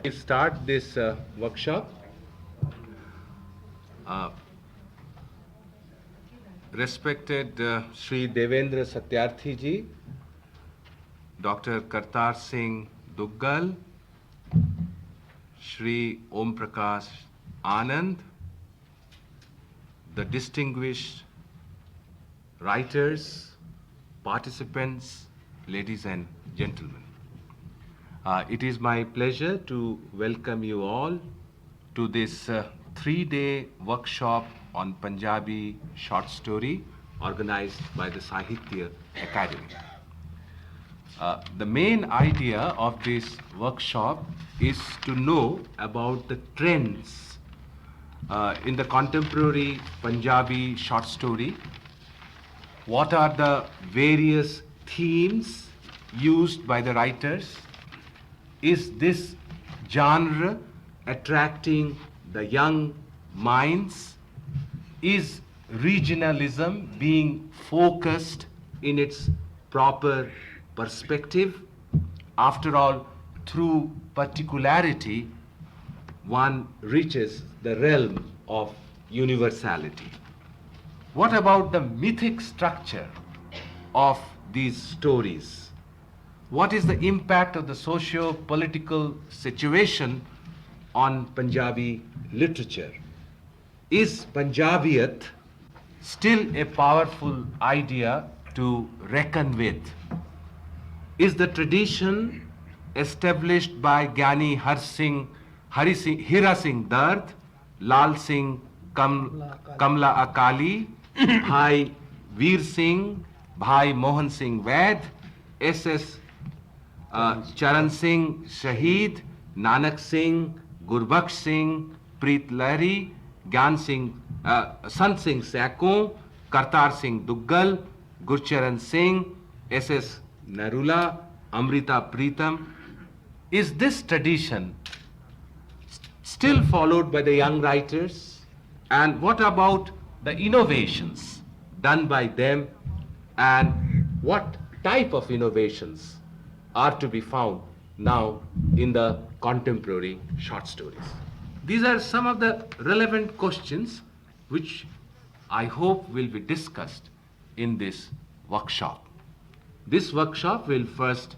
We start this workshop. Uh, Respected Sri Devendra Satyarthi ji, Dr. Kartar Singh Duggal, Sri Om Prakash Anand, the distinguished writers, participants, ladies and gentlemen. It is my pleasure to welcome you all to this 3-day workshop on Punjabi short story organized by the Sahitya Academy. The main idea of this workshop is to know about the trends in the contemporary Punjabi short story. What are the various themes used by the writers? Is this genre attracting the young minds? Is regionalism being focused in its proper perspective? After all, through particularity, one reaches the realm of universality. What about the mythic structure of these stories? What is the impact of the socio-political situation on Punjabi literature? Is Punjabiyat still a powerful idea to reckon with? Is the tradition established by Gyani Hira Singh Dard, Lal Singh Kamla Akali, Bhai Veer Singh, Bhai Mohan Singh Vaid, S.S. Charan Singh Shaheed, Nanak Singh, Gurbaksh Singh, Preet Lahiri, Gyan Singh, Sant Singh Sakon, Kartar Singh Duggal, Gurcharan Singh, S.S. Narula, Amrita Preetam. Is this tradition still followed by the young writers? And what about the innovations done by them? And what type of innovations are to be found now in the contemporary short stories? These are some of the relevant questions which I hope will be discussed in this workshop. This workshop will first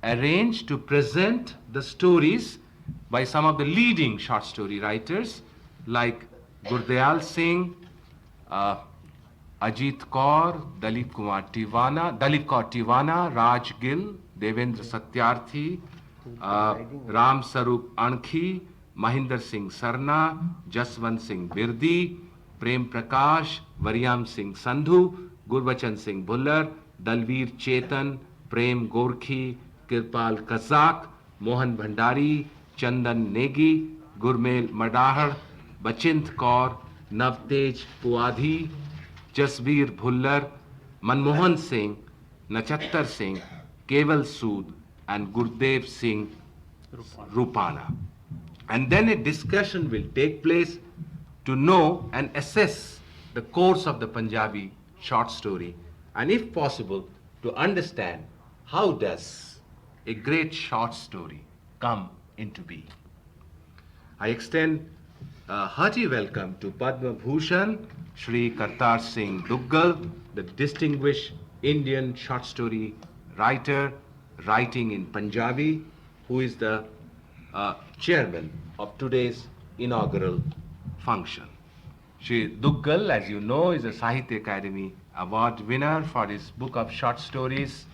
arrange to present the stories by some of the leading short story writers like Gurdayal Singh, Ajit Kaur, Dalip Kaur Tiwana, Raj Gill, Devendra Satyarthi, Ram Sarup Ankhi, Mahinder Singh Sarna, Jaswant Singh Birdi, Prem Prakash, Varyam Singh Sandhu, Gurbachan Singh Bhullar, Dalveer Chetan, Prem Gorkhi, Kirpal Kazak, Mohan Bhandari, Chandan Negi, Gurmel Madahar, Bachint Kaur, Navtej Puadhi, Jasbir Bhullar, Manmohan Singh, Nachattar Singh, Keval Sood, and Gurdev Singh Rupana. And then a discussion will take place to know and assess the course of the Punjabi short story, and if possible, to understand how does a great short story come into being. I extend a hearty welcome to Padma Bhushan, Shri Kartar Singh Duggal, the distinguished Indian short story writer writing in Punjabi, who is the chairman of today's inaugural function. Shri Duggal, as you know, is a Sahitya Academy Award winner for his book of short stories,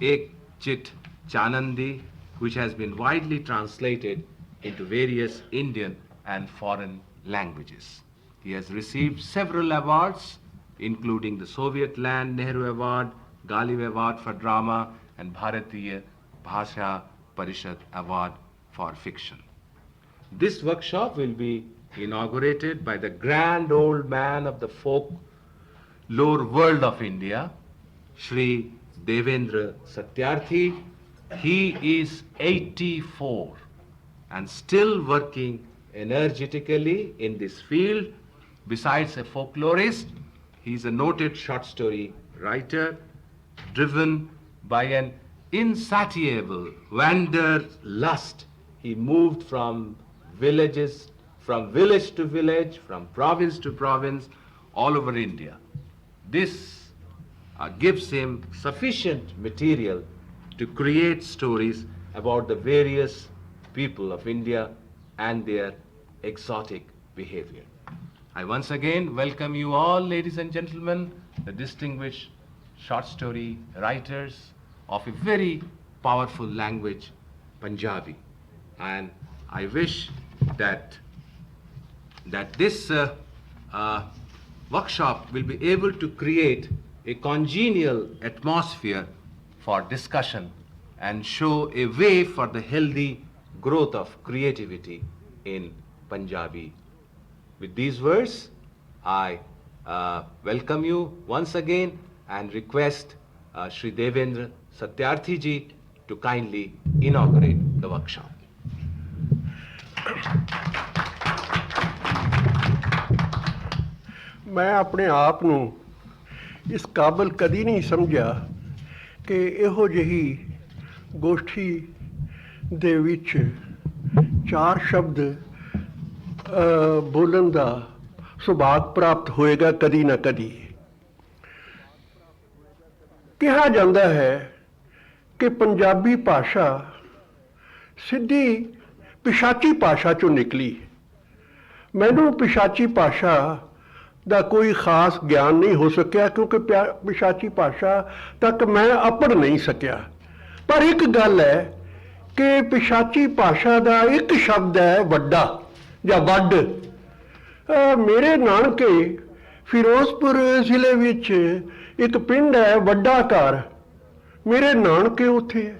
Ek Chit Chanandi, which has been widely translated into various Indian and foreign languages. He has received several awards, including the Soviet Land Nehru Award, Ghalib Award for Drama, and Bharatiya Bhasha Parishad Award for Fiction. This workshop will be inaugurated by the grand old man of the folklore world of India, Shri Devendra Satyarthi. He is 84 and still working energetically in this field. Besides a folklorist, he is a noted short story writer, driven by an insatiable wanderlust. he moved from village to village, from province to province, all over India. This gives him sufficient material to create stories about the various people of India and their exotic behavior. I once again welcome you all, ladies and gentlemen, the distinguished short story writers of a very powerful language, Punjabi. And I wish that this workshop will be able to create a congenial atmosphere for discussion and show a way for the healthy growth of creativity in Punjabi. With these words, I welcome you once again and request Shri Devendra Satyarthi ji to kindly inaugurate the workshop. मैं अपने आप ਨੂੰ ਇਸ ਕਾਬਲ ਕਦੀ ਨਹੀਂ ਸਮਝਿਆ ਕਿ ਇਹੋ ਜਿਹੀ ਗੋਸ਼ਟੀ ਦੇ ਵਿੱਚ ਚਾਰ ਸ਼ਬਦ ਬੋਲਣ ਦਾ ਸੁਭਾਗ ਪ੍ਰਾਪਤ ਹੋਏਗਾ ਕਦੀ ਨਾ ਕਦੀ। ਕਿਹਾ ਜਾਂਦਾ ਹੈ ਕਿ ਪੰਜਾਬੀ ਭਾਸ਼ਾ ਸਿੱਧੀ ਪਿਸ਼ਾਚੀ ਭਾਸ਼ਾ ਚੋਂ ਨਿਕਲੀ। ਮੈਨੂੰ ਪਿਸ਼ਾਚੀ ਭਾਸ਼ਾ ਦਾ ਕੋਈ ਖਾਸ ਗਿਆਨ ਨਹੀਂ ਹੋ ਸਕਿਆ ਕਿਉਂਕਿ ਪਿਸ਼ਾਚੀ ਭਾਸ਼ਾ ਤੱਕ ਮੈਂ ਅਪੜ ਨਹੀਂ ਸਕਿਆ। ਪਰ ਇੱਕ ਗੱਲ ਹੈ ਕਿ ਪਿਸ਼ਾਚੀ ਭਾਸ਼ਾ ਦਾ ਇੱਕ ਸ਼ਬਦ ਹੈ ਵੱਡਾ ਜਾਂ ਵੱਡ। ਮੇਰੇ ਨਾਨਕੇ ਫਿਰੋਜ਼ਪੁਰ ਜ਼ਿਲ੍ਹੇ ਵਿੱਚ ਇੱਕ ਪਿੰਡ ਹੈ ਵੱਡਾ ਘਰ। ਮੇਰੇ ਨਾਨਕੇ ਉੱਥੇ ਹੈ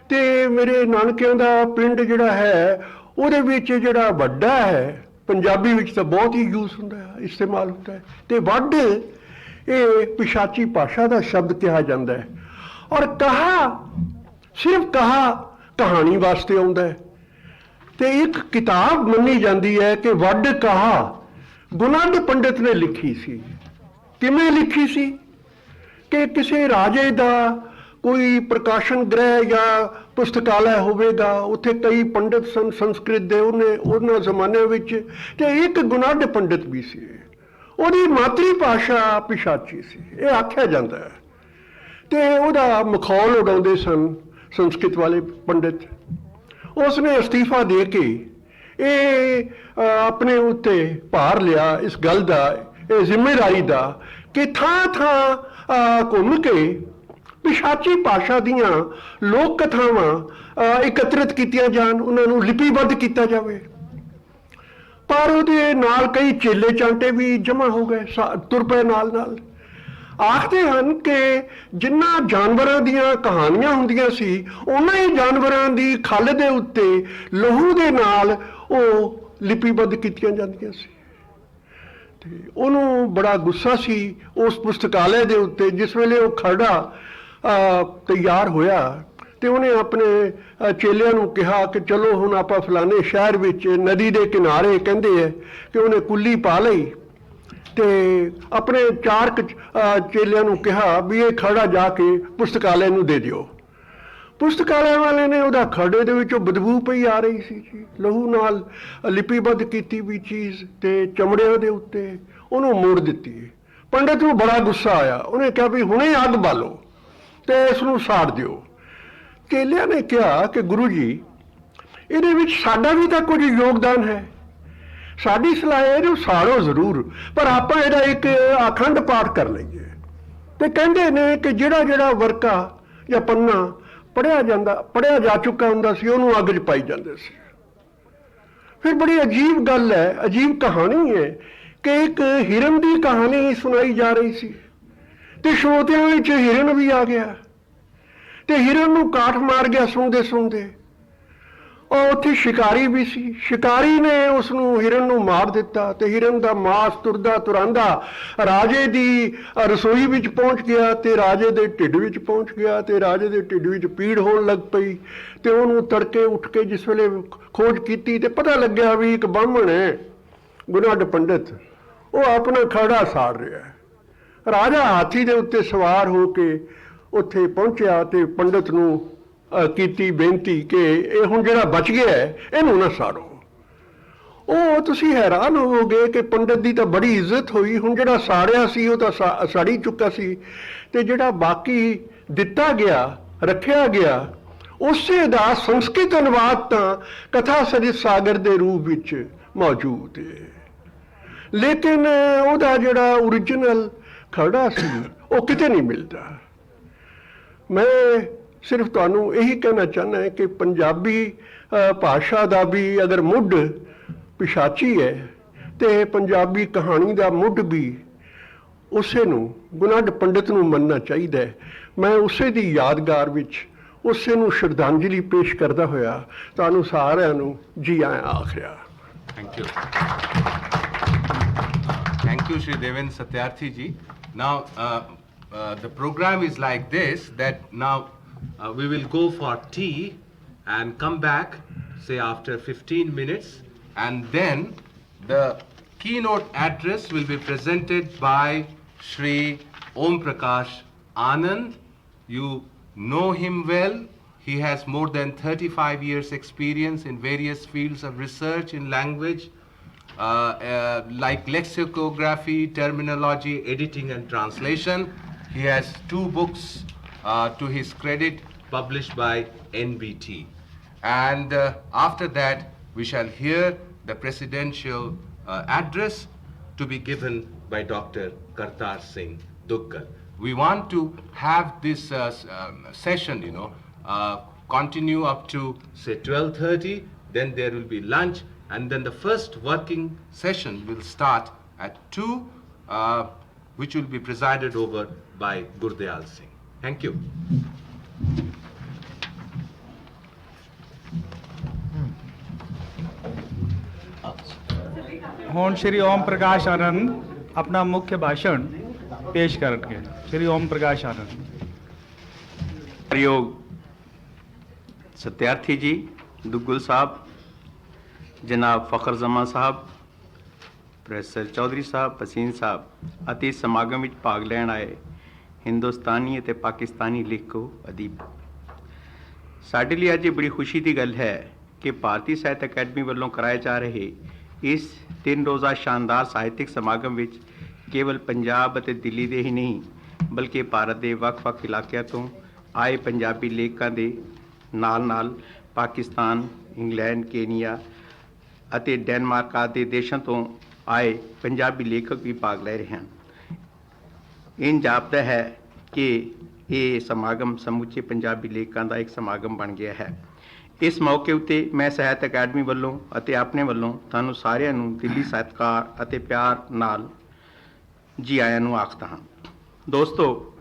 ਤੇ ਮੇਰੇ ਨਾਨਕਿਆਂ ਦਾ ਪਿੰਡ ਜਿਹੜਾ ਹੈ ਉਹਦੇ ਵਿੱਚ ਜਿਹੜਾ ਵੱਡਾ ਹੈ ਪੰਜਾਬੀ ਵਿੱਚ ਤਾਂ ਬਹੁਤ ਹੀ ਯੂਜ਼ ਹੁੰਦਾ ਹੈ, ਇਸਤੇਮਾਲ ਹੁੰਦਾ ਹੈ। ਤੇ ਵੱਡ ਇਹ ਪਿਸ਼ਾਚੀ ਭਾਸ਼ਾ ਦਾ ਸ਼ਬਦ ਕਿਹਾ ਜਾਂਦਾ ਹੈ। ਔਰ ਕਹਾ ਸਿਰਫ ਕਹਾਣੀ ਵਾਸਤੇ ਆਉਂਦਾ ਹੈ। ਤੇ ਇੱਕ ਕਿਤਾਬ ਮੰਨੀ ਜਾਂਦੀ ਹੈ ਕਿ ਵੱਡ ਕਹਾ ਗੁਣਾਢ ਪੰਡਿਤ ਨੇ ਲਿਖੀ ਸੀ। ਕਿਵੇਂ ਲਿਖੀ ਸੀ ਕਿ ਕਿਸੇ ਰਾਜੇ ਦਾ ਕੋਈ ਪ੍ਰਕਾਸ਼ਨ ਗ੍ਰਹਿ ਜਾਂ ਪੁਸਤਕਾਲਾ ਹੋਵੇਗਾ, ਉੱਥੇ ਕਈ ਪੰਡਿਤ ਸਨ ਸੰਸਕ੍ਰਿਤ ਦੇ ਉਹਨਾਂ ਜ਼ਮਾਨਿਆਂ ਵਿੱਚ, ਤੇ ਇੱਕ ਗੁਣਾਢ ਪੰਡਿਤ ਵੀ ਸੀ। ਉਹਦੀ ਮਾਤਰੀ ਭਾਸ਼ਾ ਪਿਸ਼ਾਚੀ ਸੀ ਇਹ ਆਖਿਆ ਜਾਂਦਾ ਹੈ। ਤੇ ਉਹਦਾ ਮਖੌਲ ਉਡਾਉਂਦੇ ਸਨ ਸੰਸਕ੍ਰਿਤ ਵਾਲੇ ਪੰਡਿਤ। ਉਸਨੇ ਅਸਤੀਫਾ ਦੇ ਕੇ ਇਹ ਆਪਣੇ ਉੱਤੇ ਭਾਰ ਲਿਆ ਇਸ ਗੱਲ ਦਾ, ਇਹ ਜ਼ਿੰਮੇਵਾਰੀ ਦਾ ਕਿ ਥਾਂ ਥਾਂ ਘੁੰਮ ਕੇ ਪਿਸ਼ਾਚੀ ਭਾਸ਼ਾ ਦੀਆਂ ਲੋਕ ਕਥਾਵਾਂ ਇਕੱਤਰਿਤ ਕੀਤੀਆਂ ਜਾਣ, ਉਹਨਾਂ ਨੂੰ ਲਿਪੀਬੱਧ ਕੀਤਾ ਜਾਵੇ। ਪਰ ਉਹਦੇ ਨਾਲ ਕਈ ਚੇਲੇ ਚਾਂਟੇ ਵੀ ਜਮ੍ਹਾਂ ਹੋ ਗਏ, ਤੁਰ ਪਏ ਨਾਲ ਨਾਲ। ਆਖਦੇ ਹਨ ਕਿ ਜਿੰਨਾ ਜਾਨਵਰਾਂ ਦੀਆਂ ਕਹਾਣੀਆਂ ਹੁੰਦੀਆਂ ਸੀ ਉਹਨਾਂ ਹੀ ਜਾਨਵਰਾਂ ਦੀ ਖੱਲ ਦੇ ਉੱਤੇ ਲਹੂ ਦੇ ਨਾਲ ਉਹ ਲਿਪੀਬੱਧ ਕੀਤੀਆਂ ਜਾਂਦੀਆਂ ਸੀ। ਤੇ ਉਹਨੂੰ ਬੜਾ ਗੁੱਸਾ ਸੀ ਉਸ ਪੁਸਤਕਾਲੇ ਦੇ ਉੱਤੇ। ਜਿਸ ਵੇਲੇ ਉਹ ਖਰੜਾ ਤਿਆਰ ਹੋਇਆ ਤੇ ਉਹਨੇ ਆਪਣੇ ਚੇਲਿਆਂ ਨੂੰ ਕਿਹਾ ਕਿ ਚਲੋ ਹੁਣ ਆਪਾਂ ਫਲਾਣੇ ਸ਼ਹਿਰ ਵਿੱਚ ਨਦੀ ਦੇ ਕਿਨਾਰੇ, ਕਹਿੰਦੇ ਹੈ ਕਿ ਉਹਨੇ ਕੁੱਲੀ ਪਾ ਲਈ ਤੇ ਆਪਣੇ ਚਾਰ ਚੇਲਿਆਂ ਨੂੰ ਕਿਹਾ ਵੀ ਇਹ ਖਰੜਾ ਜਾ ਕੇ ਪੁਸਤਕਾਲੇ ਨੂੰ ਦੇ ਦਿਓ। ਪੁਸਤਕਾਲੇ ਵਾਲੇ ਨੇ ਉਹਦਾ ਖਰੜੇ ਦੇ ਵਿੱਚੋਂ ਬਦਬੂ ਪਈ ਆ ਰਹੀ ਸੀ ਜੀ, ਲਹੂ ਨਾਲ ਲਿਪੀਬੱਧ ਕੀਤੀ ਵੀ ਚੀਜ਼ ਤੇ ਚਮੜੇ ਦੇ ਉੱਤੇ ਉਹਨੂੰ ਮੋੜ ਦਿੱਤੀ। ਪੰਡਿਤ ਨੂੰ ਬੜਾ ਗੁੱਸਾ ਆਇਆ। ਉਹਨੇ ਕਿਹਾ ਵੀ ਹੁਣੇ ਅੱਗ ਬਾਲੋ ਤੇ ਇਸ ਨੂੰ ਸਾੜ ਦਿਓ। ਚੇਲਿਆਂ ਨੇ ਕਿਹਾ ਕਿ ਗੁਰੂ ਜੀ ਇਹਦੇ ਵਿੱਚ ਸਾਡਾ ਵੀ ਤਾਂ ਕੁਝ ਯੋਗਦਾਨ ਹੈ, ਸਾਡੀ ਸਲਾਹ ਹੈ ਇਹਨੂੰ ਸਾੜੋ ਜ਼ਰੂਰ, ਪਰ ਆਪਾਂ ਇਹਦਾ ਇੱਕ ਅਖੰਡ ਪਾਠ ਕਰ ਲਈਏ। ਤੇ ਕਹਿੰਦੇ ਨੇ ਕਿ ਜਿਹੜਾ ਵਰਕਾ ਜਾਂ ਪੰਨਾ ਪੜਿਆ ਜਾ ਚੁੱਕਾ ਹੁੰਦਾ ਸੀ ਉਹਨੂੰ ਅੱਗ 'ਚ ਪਾਈ ਜਾਂਦੇ ਸੀ। ਫਿਰ ਬੜੀ ਅਜੀਬ ਗੱਲ ਹੈ, ਅਜੀਬ ਕਹਾਣੀ ਹੈ ਕਿ ਇੱਕ ਹਿਰਨ ਦੀ ਕਹਾਣੀ ਸੁਣਾਈ ਜਾ ਰਹੀ ਸੀ ਤੇ ਸਰੋਤਿਆਂ ਵਿੱਚ ਹਿਰਨ ਵੀ ਆ ਗਿਆ ਤੇ ਹਿਰਨ ਨੂੰ ਕਾਠ ਮਾਰ ਗਿਆ ਸੌਂਦੇ ਸੌਂਦੇ। ਉਹ ਉੱਥੇ ਸ਼ਿਕਾਰੀ ਵੀ ਸੀ। ਸ਼ਿਕਾਰੀ ਨੇ ਉਸ ਨੂੰ ਹਿਰਨ ਨੂੰ ਮਾਰ ਦਿੱਤਾ ਤੇ ਹਿਰਨ ਦਾ ਮਾਸ ਤੁਰਦਾ ਤੁਰਾਂਦਾ ਰਾਜੇ ਦੀ ਰਸੋਈ ਵਿੱਚ ਪਹੁੰਚ ਗਿਆ ਤੇ ਰਾਜੇ ਦੇ ਢਿੱਡ ਵਿੱਚ ਪਹੁੰਚ ਗਿਆ ਤੇ ਰਾਜੇ ਦੇ ਢਿੱਡ ਵਿੱਚ ਪੀੜ ਹੋਣ ਲੱਗ ਪਈ। ਤੇ ਉਹਨੂੰ ਤੜਕੇ ਉੱਠ ਕੇ ਜਿਸ ਵੇਲੇ ਖੋਜ ਕੀਤੀ ਤੇ ਪਤਾ ਲੱਗਿਆ ਵੀ ਇੱਕ ਬਾਹਮਣ ਹੈ ਗੁਣਾਢ ਪੰਡਿਤ, ਉਹ ਆਪਣਾ ਖਰੜਾ ਸਾੜ ਰਿਹਾ ਹੈ। ਰਾਜਾ ਹਾਥੀ ਦੇ ਉੱਤੇ ਸਵਾਰ ਹੋ ਕੇ ਉੱਥੇ ਪਹੁੰਚਿਆ ਤੇ ਪੰਡਿਤ ਨੂੰ ਕੀਤੀ ਬੇਨਤੀ ਕਿ ਇਹ ਹੁਣ ਜਿਹੜਾ ਬਚ ਗਿਆ ਹੈ ਇਹਨੂੰ ਨਾ ਸਾੜੋ। ਉਹ ਤੁਸੀਂ ਹੈਰਾਨ ਹੋਵੋਗੇ ਕਿ ਪੰਡਤ ਦੀ ਤਾਂ ਬੜੀ ਇੱਜ਼ਤ ਹੋਈ, ਹੁਣ ਜਿਹੜਾ ਸਾੜਿਆ ਸੀ ਉਹ ਤਾਂ ਸਾੜੀ ਚੁੱਕਾ ਸੀ, ਤੇ ਜਿਹੜਾ ਬਾਕੀ ਦਿੱਤਾ ਗਿਆ ਰੱਖਿਆ ਗਿਆ ਉਸੇ ਦਾ ਸੰਸਕ੍ਰਿਤ ਅਨੁਵਾਦ ਤਾਂ ਕਥਾ ਸਰਿਤ ਸਾਗਰ ਦੇ ਰੂਪ ਵਿੱਚ ਮੌਜੂਦ ਹੈ, ਲੇਕਿਨ ਉਹਦਾ ਜਿਹੜਾ ਓਰੀਜਨਲ ਖਰੜਾ ਸੀ ਉਹ ਕਿਤੇ ਨਹੀਂ ਮਿਲਦਾ। ਮੈਂ ਸਿਰਫ ਤੁਹਾਨੂੰ ਇਹੀ ਕਹਿਣਾ ਚਾਹੁੰਦਾ ਕਿ ਪੰਜਾਬੀ ਭਾਸ਼ਾ ਦਾ ਵੀ ਅਗਰ ਮੁੱਢ ਪਿਸ਼ਾਚੀ ਹੈ ਤੇ ਪੰਜਾਬੀ ਕਹਾਣੀ ਦਾ ਮੁੱਢ ਵੀ ਉਸੇ ਨੂੰ ਗੁਨਾਢ ਪੰਡਤ ਨੂੰ ਮੰਨਣਾ ਚਾਹੀਦਾ ਹੈ। ਮੈਂ ਉਸੇ ਦੀ ਯਾਦਗਾਰ ਵਿੱਚ ਉਸੇ ਨੂੰ ਸ਼ਰਧਾਂਜਲੀ ਪੇਸ਼ ਕਰਦਾ ਹੋਇਆ ਤੁਹਾਨੂੰ ਸਾਰਿਆਂ ਨੂੰ ਜੀ ਆਇਆਂ ਆਖਿਆ। Thank you. Thank you, Shri Devendra Satyarthi ji. Now, the program is like this, that now we will go for tea and come back, say after 15 minutes, and then the keynote address will be presented by Shri Om Prakash Anand. You know him well. He has more than 35 years experience in various fields of research in language, like lexicography, terminology, editing and translation. He has 2 books to his credit published by NBT. And after that, we shall hear the presidential address to be given by Dr. Kartar Singh Duggal. We want to have this session, continue up to say 12:30, then there will be lunch, and then the first working session will start at 2, which will be presided over by Gurdayal Singh. Thank you. ਹੁਣ ਸ਼੍ਰੀ ਓਮ ਪ੍ਰਕਾਸ਼ ਆਨੰਦ ਆਪਣਾ ਮੁੱਖ ਭਾਸ਼ਣ ਪੇਸ਼ ਕਰਨਗੇ। ਸ਼੍ਰੀ ਓਮ ਪ੍ਰਕਾਸ਼ ਆਨੰਦ। ਪ੍ਰਯੋਗ ਸਤਿਆਰਥੀ ਜੀ, ਦੁੱਗਲ ਸਾਹਿਬ, ਜਨਾਬ ਫਖਰ ਜ਼ਮਾਂ ਸਾਹਿਬ, professor Chaudhary ਸਾਹਿਬ, ਭਸੀਨ ਸਾਹਿਬ ਅਤੇ ਸਮਾਗਮ ਵਿੱਚ ਭਾਗ ਲੈਣ ਆਏ ਹਿੰਦੁਸਤਾਨੀ ਅਤੇ ਪਾਕਿਸਤਾਨੀ ਲੇਖਕ ਅਦੀਬ, ਸਾਡੇ ਲਈ ਅੱਜ ਇਹ ਬੜੀ ਖੁਸ਼ੀ ਦੀ ਗੱਲ ਹੈ ਕਿ ਭਾਰਤੀ ਸਾਹਿਤ ਅਕੈਡਮੀ ਵੱਲੋਂ ਕਰਾਏ ਜਾ ਰਹੇ ਇਸ 3 ਰੋਜ਼ਾ ਸ਼ਾਨਦਾਰ ਸਾਹਿਤਕ ਸਮਾਗਮ ਵਿੱਚ ਕੇਵਲ ਪੰਜਾਬ ਅਤੇ ਦਿੱਲੀ ਦੇ ਹੀ ਨਹੀਂ ਬਲਕਿ ਭਾਰਤ ਦੇ ਵੱਖ-ਵੱਖ ਇਲਾਕਿਆਂ ਤੋਂ ਆਏ ਪੰਜਾਬੀ ਲੇਖਕਾਂ ਦੇ ਨਾਲ-ਨਾਲ ਪਾਕਿਸਤਾਨ, ਇੰਗਲੈਂਡ, ਕੇਨੀਆ ਅਤੇ ਡੈਨਮਾਰਕ ਆਦਿ ਦੇਸ਼ਾਂ ਤੋਂ ਆਏ ਪੰਜਾਬੀ ਲੇਖਕ ਵੀ ਭਾਗ ਲੈ ਰਹੇ ਹਨ। ਇੰਝ ਜਾਪਦਾ ਹੈ ਕਿ ਇਹ ਸਮਾਗਮ ਸਮੁੱਚੇ ਪੰਜਾਬੀ ਲੇਖਕਾਂ ਦਾ ਇੱਕ ਸਮਾਗਮ ਬਣ ਗਿਆ ਹੈ। ਇਸ ਮੌਕੇ ਉੱਤੇ ਮੈਂ ਸਾਹਿਤ ਅਕੈਡਮੀ ਵੱਲੋਂ ਅਤੇ ਆਪਣੇ ਵੱਲੋਂ ਤੁਹਾਨੂੰ ਸਾਰਿਆਂ ਨੂੰ ਦਿੱਲੀ ਸਤਿਕਾਰ ਅਤੇ ਪਿਆਰ ਨਾਲ ਜੀ ਆਇਆਂ ਨੂੰ ਆਖਦਾ ਹਾਂ। ਦੋਸਤੋ,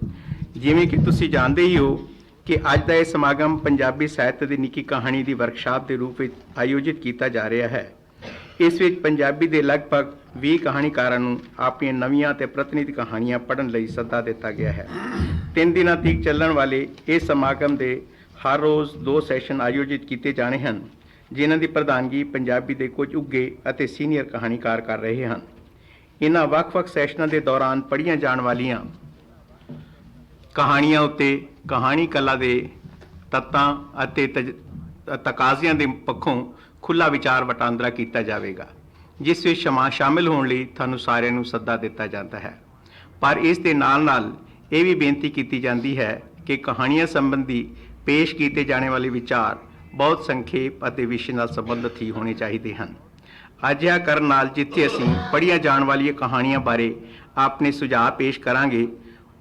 ਜਿਵੇਂ ਕਿ ਤੁਸੀਂ ਜਾਣਦੇ ਹੀ ਹੋ ਕਿ ਅੱਜ ਦਾ ਇਹ ਸਮਾਗਮ ਪੰਜਾਬੀ ਸਾਹਿਤ ਦੀ ਨਿੱਕੀ ਕਹਾਣੀ ਦੀ ਵਰਕਸ਼ਾਪ ਦੇ ਰੂਪ ਵਿੱਚ ਆਯੋਜਿਤ ਕੀਤਾ ਜਾ ਰਿਹਾ ਹੈ। ਇਸ ਵਿੱਚ ਪੰਜਾਬੀ ਦੇ ਲਗਭਗ 20 ਕਹਾਣੀਕਾਰਾਂ ਨੂੰ ਆਪਣੀਆਂ ਨਵੀਆਂ ਅਤੇ ਪ੍ਰਤਿਨਿਧ ਕਹਾਣੀਆਂ ਪੜ੍ਹਨ ਲਈ ਸੱਦਾ ਦਿੱਤਾ ਗਿਆ ਹੈ। 3 ਦਿਨਾਂ ਤੱਕ ਚੱਲਣ ਵਾਲੇ ਇਸ ਸਮਾਗਮ ਦੇ ਹਰ ਰੋਜ਼ 2 ਸੈਸ਼ਨ ਆਯੋਜਿਤ ਕੀਤੇ ਜਾਣੇ ਹਨ, ਜਿਨ੍ਹਾਂ ਦੀ ਪ੍ਰਧਾਨਗੀ ਪੰਜਾਬੀ ਦੇ ਕੁਝ ਉੱਘੇ ਅਤੇ ਸੀਨੀਅਰ ਕਹਾਣੀਕਾਰ ਕਰ ਰਹੇ ਹਨ। ਇਹਨਾਂ ਵੱਖ-ਵੱਖ ਸੈਸ਼ਨਾਂ ਦੇ ਦੌਰਾਨ ਪੜ੍ਹੀਆਂ ਜਾਣ ਵਾਲੀਆਂ ਕਹਾਣੀਆਂ ਉੱਤੇ ਕਹਾਣੀ ਕਲਾ ਦੇ ਤੱਤਾਂ ਅਤੇ ਤਕਾਜ਼ਿਆਂ ਦੇ ਪੱਖੋਂ ਖੁੱਲ੍ਹਾ ਵਿਚਾਰ ਵਟਾਂਦਰਾ ਕੀਤਾ ਜਾਵੇਗਾ, ਜਿਸ ਵਿੱਚ ਸ਼ਾਮਿਲ ਹੋਣ ਲਈ ਤੁਹਾਨੂੰ ਸਾਰਿਆਂ ਨੂੰ ਸੱਦਾ ਦਿੱਤਾ ਜਾਂਦਾ ਹੈ। ਪਰ ਇਸ ਦੇ ਨਾਲ-ਨਾਲ ਇਹ ਵੀ ਬੇਨਤੀ ਕੀਤੀ ਜਾਂਦੀ ਹੈ ਕਿ ਕਹਾਣੀਆਂ ਸੰਬੰਧੀ ਪੇਸ਼ ਕੀਤੇ ਜਾਣੇ ਵਾਲੇ ਵਿਚਾਰ ਬਹੁਤ ਸੰਖੇਪ ਅਤੇ ਵਿਸ਼ੇ ਨਾਲ ਸੰਬੰਧਿਤ ਹੀ ਹੋਣੇ ਚਾਹੀਦੇ ਹਨ। ਅਜਿਹਾ ਕਰਨ ਨਾਲ ਜਿੱਥੇ ਅਸੀਂ ਪੜ੍ਹੀਆਂ ਜਾਣ ਵਾਲੀਆਂ ਕਹਾਣੀਆਂ ਬਾਰੇ ਆਪਣੇ ਸੁਝਾਅ ਪੇਸ਼ ਕਰਾਂਗੇ,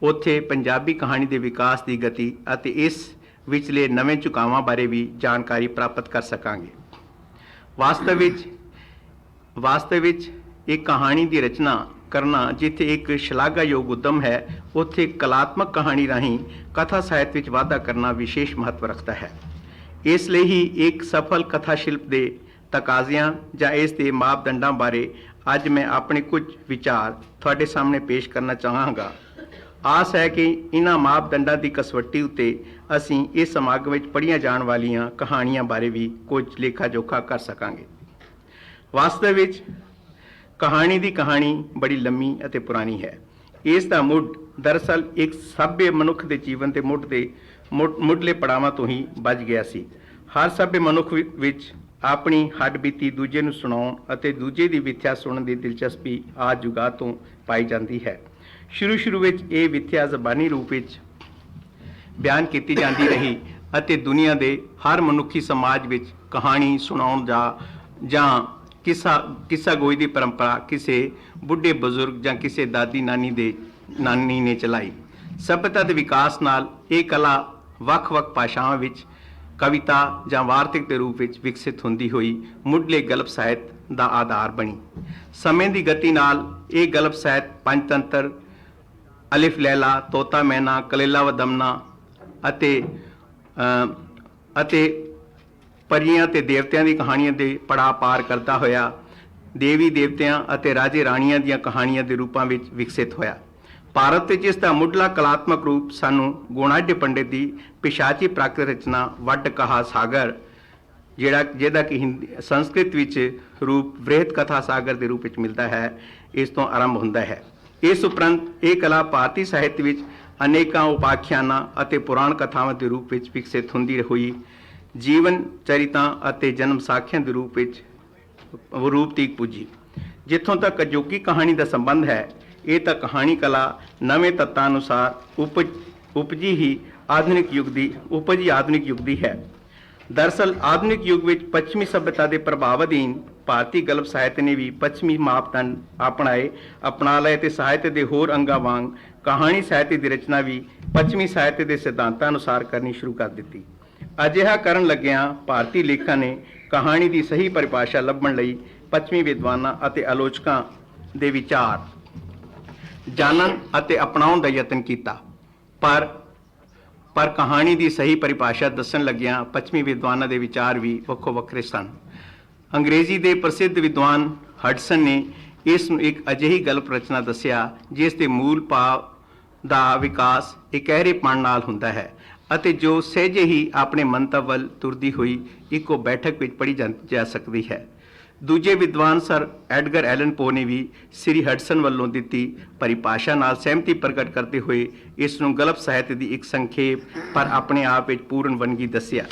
ਉੱਥੇ ਪੰਜਾਬੀ ਕਹਾਣੀ ਦੇ ਵਿਕਾਸ ਦੀ ਗਤੀ ਅਤੇ ਇਸ ਵਿਚਲੇ ਨਵੇਂ ਝੁਕਾਵਾਂ ਬਾਰੇ ਵੀ ਜਾਣਕਾਰੀ ਪ੍ਰਾਪਤ ਕਰ ਸਕਾਂਗੇ। ਵਾਸਤਵ ਵਿੱਚ ਇੱਕ ਕਹਾਣੀ ਦੀ ਰਚਨਾ ਕਰਨਾ ਜਿੱਥੇ ਇੱਕ ਸ਼ਲਾਘਾਯੋਗ ਉੱਦਮ ਹੈ, ਉੱਥੇ ਕਲਾਤਮਕ ਕਹਾਣੀ ਰਾਹੀਂ ਕਥਾ ਸਾਹਿਤ ਵਿੱਚ ਵਾਧਾ ਕਰਨਾ ਵਿਸ਼ੇਸ਼ ਮਹੱਤਵ ਰੱਖਦਾ ਹੈ। ਇਸ ਲਈ ਹੀ ਇੱਕ ਸਫਲ ਕਥਾ ਸ਼ਿਲਪ ਦੇ ਤਕਾਜ਼ਿਆਂ ਜਾਂ ਇਸ ਦੇ ਮਾਪਦੰਡਾਂ ਬਾਰੇ ਅੱਜ ਮੈਂ ਆਪਣੇ ਕੁਝ ਵਿਚਾਰ ਤੁਹਾਡੇ ਸਾਹਮਣੇ ਪੇਸ਼ ਕਰਨਾ ਚਾਹਾਂਗਾ। ਆਸ ਹੈ ਕਿ ਇਹਨਾਂ ਮਾਪਦੰਡਾਂ ਦੀ ਕਸਵੱਟੀ ਉੱਤੇ ਅਸੀਂ ਇਸ ਸਮਾਗਮ ਵਿੱਚ ਪੜ੍ਹੀਆਂ ਜਾਣ ਵਾਲੀਆਂ ਕਹਾਣੀਆਂ ਬਾਰੇ ਵੀ ਕੁਝ ਲੇਖਾ ਜੋਖਾ ਕਰ ਸਕਾਂਗੇ। ਵਾਸਤਵ ਵਿੱਚ ਕਹਾਣੀ ਦੀ ਕਹਾਣੀ ਬੜੀ ਲੰਮੀ ਅਤੇ ਪੁਰਾਣੀ ਹੈ। ਇਸ ਦਾ ਮੁੱਢ ਦਰਅਸਲ ਇੱਕ ਸਭ्य ਮਨੁੱਖ ਦੇ ਜੀਵਨ ਦੇ ਮੁੱਢ ਦੇ ਮੁੱਢਲੇ ਪੜਾਵਾਂ ਤੋਂ ਹੀ ਵੱਜ ਗਿਆ ਸੀ। ਹਰ ਸਭ्य ਮਨੁੱਖ ਵਿੱਚ ਆਪਣੀ ਹੱਡਬੀਤੀ ਦੂਜੇ ਨੂੰ ਸੁਣਾਉਣ ਅਤੇ ਦੂਜੇ ਦੀ ਵਿਥਿਆ ਸੁਣਨ ਦੀ ਦਿਲਚਸਪੀ ਆਦਿ ਜੁਗਾਂ ਤੋਂ ਪਾਈ ਜਾਂਦੀ ਹੈ। ਸ਼ੁਰੂ ਵਿੱਚ ਇਹ ਵਿਥਿਆ ਜ਼ਬਾਨੀ ਰੂਪ ਵਿੱਚ ਬਿਆਨ ਕੀਤੀ ਜਾਂਦੀ ਰਹੀ ਅਤੇ ਦੁਨੀਆ ਦੇ ਹਰ ਮਨੁੱਖੀ ਸਮਾਜ ਵਿੱਚ ਕਹਾਣੀ ਸੁਣਾਉਣ ਜਾਂ ਕਿੱਸਾ ਗੋਈ ਦੀ ਪਰੰਪਰਾ ਕਿਸੇ ਬੁੱਢੇ ਬਜ਼ੁਰਗ ਜਾਂ ਕਿਸੇ ਦਾਦੀ ਨਾਨੀ ਨੇ ਚਲਾਈ। ਸਭਿਅਤਾ ਦੇ ਵਿਕਾਸ ਨਾਲ ਇਹ ਕਲਾ ਵੱਖ-ਵੱਖ ਭਾਸ਼ਾਵਾਂ ਵਿੱਚ ਕਵਿਤਾ ਜਾਂ ਵਾਰਤਕ ਦੇ ਰੂਪ ਵਿੱਚ ਵਿਕਸਿਤ ਹੁੰਦੀ ਹੋਈ ਮੁੱਢਲੇ ਗਲਪ ਸਾਹਿਤ ਦਾ ਆਧਾਰ ਬਣੀ। ਸਮੇਂ ਦੀ ਗਤੀ ਨਾਲ ਇਹ ਗਲਪ ਸਾਹਿਤ ਪੰਚਤੰਤਰ, ਅਲਿਫ ਲੈਲਾ, ਤੋਤਾ ਮੈਨਾ, ਕਲੇਲਾ ਵ ਦਮਨਾ ਅਤੇ ਪਰੀਆਂ ਤੇ ਦੇਵਤਿਆਂ ਦੀ ਕਹਾਣੀਆਂ ਦੇ ਪੜਾਅ ਪਾਰ ਕਰਦਾ ਹੋਇਆ ਦੇਵੀ ਦੇਵਤਿਆਂ ਅਤੇ ਰਾਜੇ ਰਾਣੀਆਂ ਦੀਆਂ ਕਹਾਣੀਆਂ ਦੇ ਰੂਪਾਂ ਵਿੱਚ ਵਿਕਸਿਤ ਹੋਇਆ। ਭਾਰਤ ਵਿੱਚ ਇਸ ਦਾ ਮੁੱਢਲਾ ਕਲਾਤਮਕ ਰੂਪ ਸਾਨੂੰ ਗੁਣਾਢ్య ਪੰਡਿਤ ਦੀ ਪਿਸ਼ਾਚੀ ਪ੍ਰਾਕ੍ਰਿਤ ਰਚਨਾ ਵੱਡ ਕਹਾ ਸਾਗਰ, ਜਿਹਦਾ ਕਿ ਸੰਸਕ੍ਰਿਤ ਵਿੱਚ ਰੂਪ ਬ੍ਰਿਹਤ ਕਥਾ ਸਾਗਰ ਦੇ ਰੂਪ ਵਿੱਚ ਮਿਲਦਾ ਹੈ, ਇਸ ਤੋਂ ਆਰੰਭ ਹੁੰਦਾ ਹੈ। ਇਸ ਉਪਰੰਤ ਇਹ ਕਲਾ ਭਾਰਤੀ ਸਾਹਿਤ ਵਿੱਚ ਅਨੇਕਾਂ ਉਪਾਖਿਆਨਾਂ ਅਤੇ ਪੁਰਾਣ ਕਥਾਵਾਂ ਦੇ ਰੂਪ ਵਿੱਚ ਵਿਕਸਿਤ ਹੁੰਦੀ ਹੋਈ ਜੀਵਨ ਚਰਿਤਾਂ ਅਤੇ ਜਨਮ ਸਾਖੀਆਂ ਦੇ ਰੂਪ ਤੀਕ ਪੁੱਜੀ। ਜਿੱਥੋਂ ਤੱਕ ਅਜੋਕੀ ਕਹਾਣੀ ਦਾ ਸੰਬੰਧ ਹੈ, ਇਹ ਤਾਂ ਕਹਾਣੀ ਕਲਾ ਨਵੇਂ ਤੱਤਾਂ ਅਨੁਸਾਰ ਉਪਜੀ ਆਧੁਨਿਕ ਯੁੱਗ ਦੀ ਹੈ। ਦਰਅਸਲ ਆਧੁਨਿਕ ਯੁੱਗ ਵਿੱਚ ਪੱਛਮੀ ਸਭਿਅਤਾ ਦੇ ਪ੍ਰਭਾਵ ਅਧੀਨ ਭਾਰਤੀ ਗਲਪ ਸਾਹਿਤ ਨੇ ਵੀ ਪੱਛਮੀ ਮਾਪਦੰਡ ਅਪਣਾ ਲਏ ਤੇ ਸਾਹਿਤ ਦੇ ਹੋਰ ਅੰਗਾਂ ਵਾਂਗ ਕਹਾਣੀ ਸਾਹਿਤ ਦੀ ਰਚਨਾ ਵੀ ਪੱਛਮੀ ਸਾਹਿਤ ਦੇ ਸਿਧਾਂਤਾਂ ਅਨੁਸਾਰ ਕਰਨੀ ਸ਼ੁਰੂ ਕਰ ਦਿੱਤੀ। ਅਜਿਹਾ ਕਰਨ ਲੱਗਿਆਂ ਭਾਰਤੀ ਲੇਖਕਾਂ ਨੇ ਕਹਾਣੀ ਦੀ ਸਹੀ ਪਰਿਭਾਸ਼ਾ ਲੱਭਣ ਲਈ ਪੱਛਮੀ ਵਿਦਵਾਨਾਂ ਅਤੇ ਆਲੋਚਕਾਂ ਦੇ ਵਿਚਾਰ ਜਾਣਨ ਅਤੇ ਅਪਣਾਉਣ ਦਾ ਯਤਨ ਕੀਤਾ, ਪਰ ਕਹਾਣੀ ਦੀ ਸਹੀ ਪਰਿਭਾਸ਼ਾ ਦੱਸਣ ਲੱਗਿਆਂ ਪੱਛਮੀ ਵਿਦਵਾਨਾਂ ਦੇ ਵਿਚਾਰ ਵੀ ਵੱਖੋ ਵੱਖਰੇ ਸਨ। ਅੰਗਰੇਜ਼ੀ ਦੇ ਪ੍ਰਸਿੱਧ ਵਿਦਵਾਨ ਹਡਸਨ ਨੇ ਇਸ ਨੂੰ ਇੱਕ ਅਜਿਹੀ ਗਲਪ ਰਚਨਾ ਦੱਸਿਆ ਜਿਸ ਦੇ ਮੂਲ ਭਾਵ ਦਾ ਵਿਕਾਸ ਇਕਹਿਰੇਪਣ ਨਾਲ ਹੁੰਦਾ ਹੈ ਅਤੇ ਜੋ ਸਹਿਜੇ ਹੀ ਆਪਣੇ ਮੰਤਵ ਵੱਲ ਤੁਰਦੀ ਹੋਈ ਇੱਕੋ ਬੈਠਕ ਵਿੱਚ ਪੜ੍ਹੀ ਜਾ ਸਕਦੀ ਹੈ। ਦੂਜੇ ਵਿਦਵਾਨ ਸਰ ਐਡਗਰ ਐਲਨ ਪੋ ਨੇ ਵੀ ਸ੍ਰੀ ਹਡਸਨ ਵੱਲੋਂ ਦਿੱਤੀ ਪਰਿਭਾਸ਼ਾ ਨਾਲ ਸਹਿਮਤੀ ਪ੍ਰਗਟ ਕਰਦੇ ਹੋਏ ਇਸ ਨੂੰ ਗਲਪ ਸਾਹਿਤ ਦੀ ਇੱਕ ਸੰਖੇਪ ਪਰ ਆਪਣੇ ਆਪ ਵਿੱਚ ਪੂਰਨ ਵੰਨਗੀ ਦੱਸਿਆ।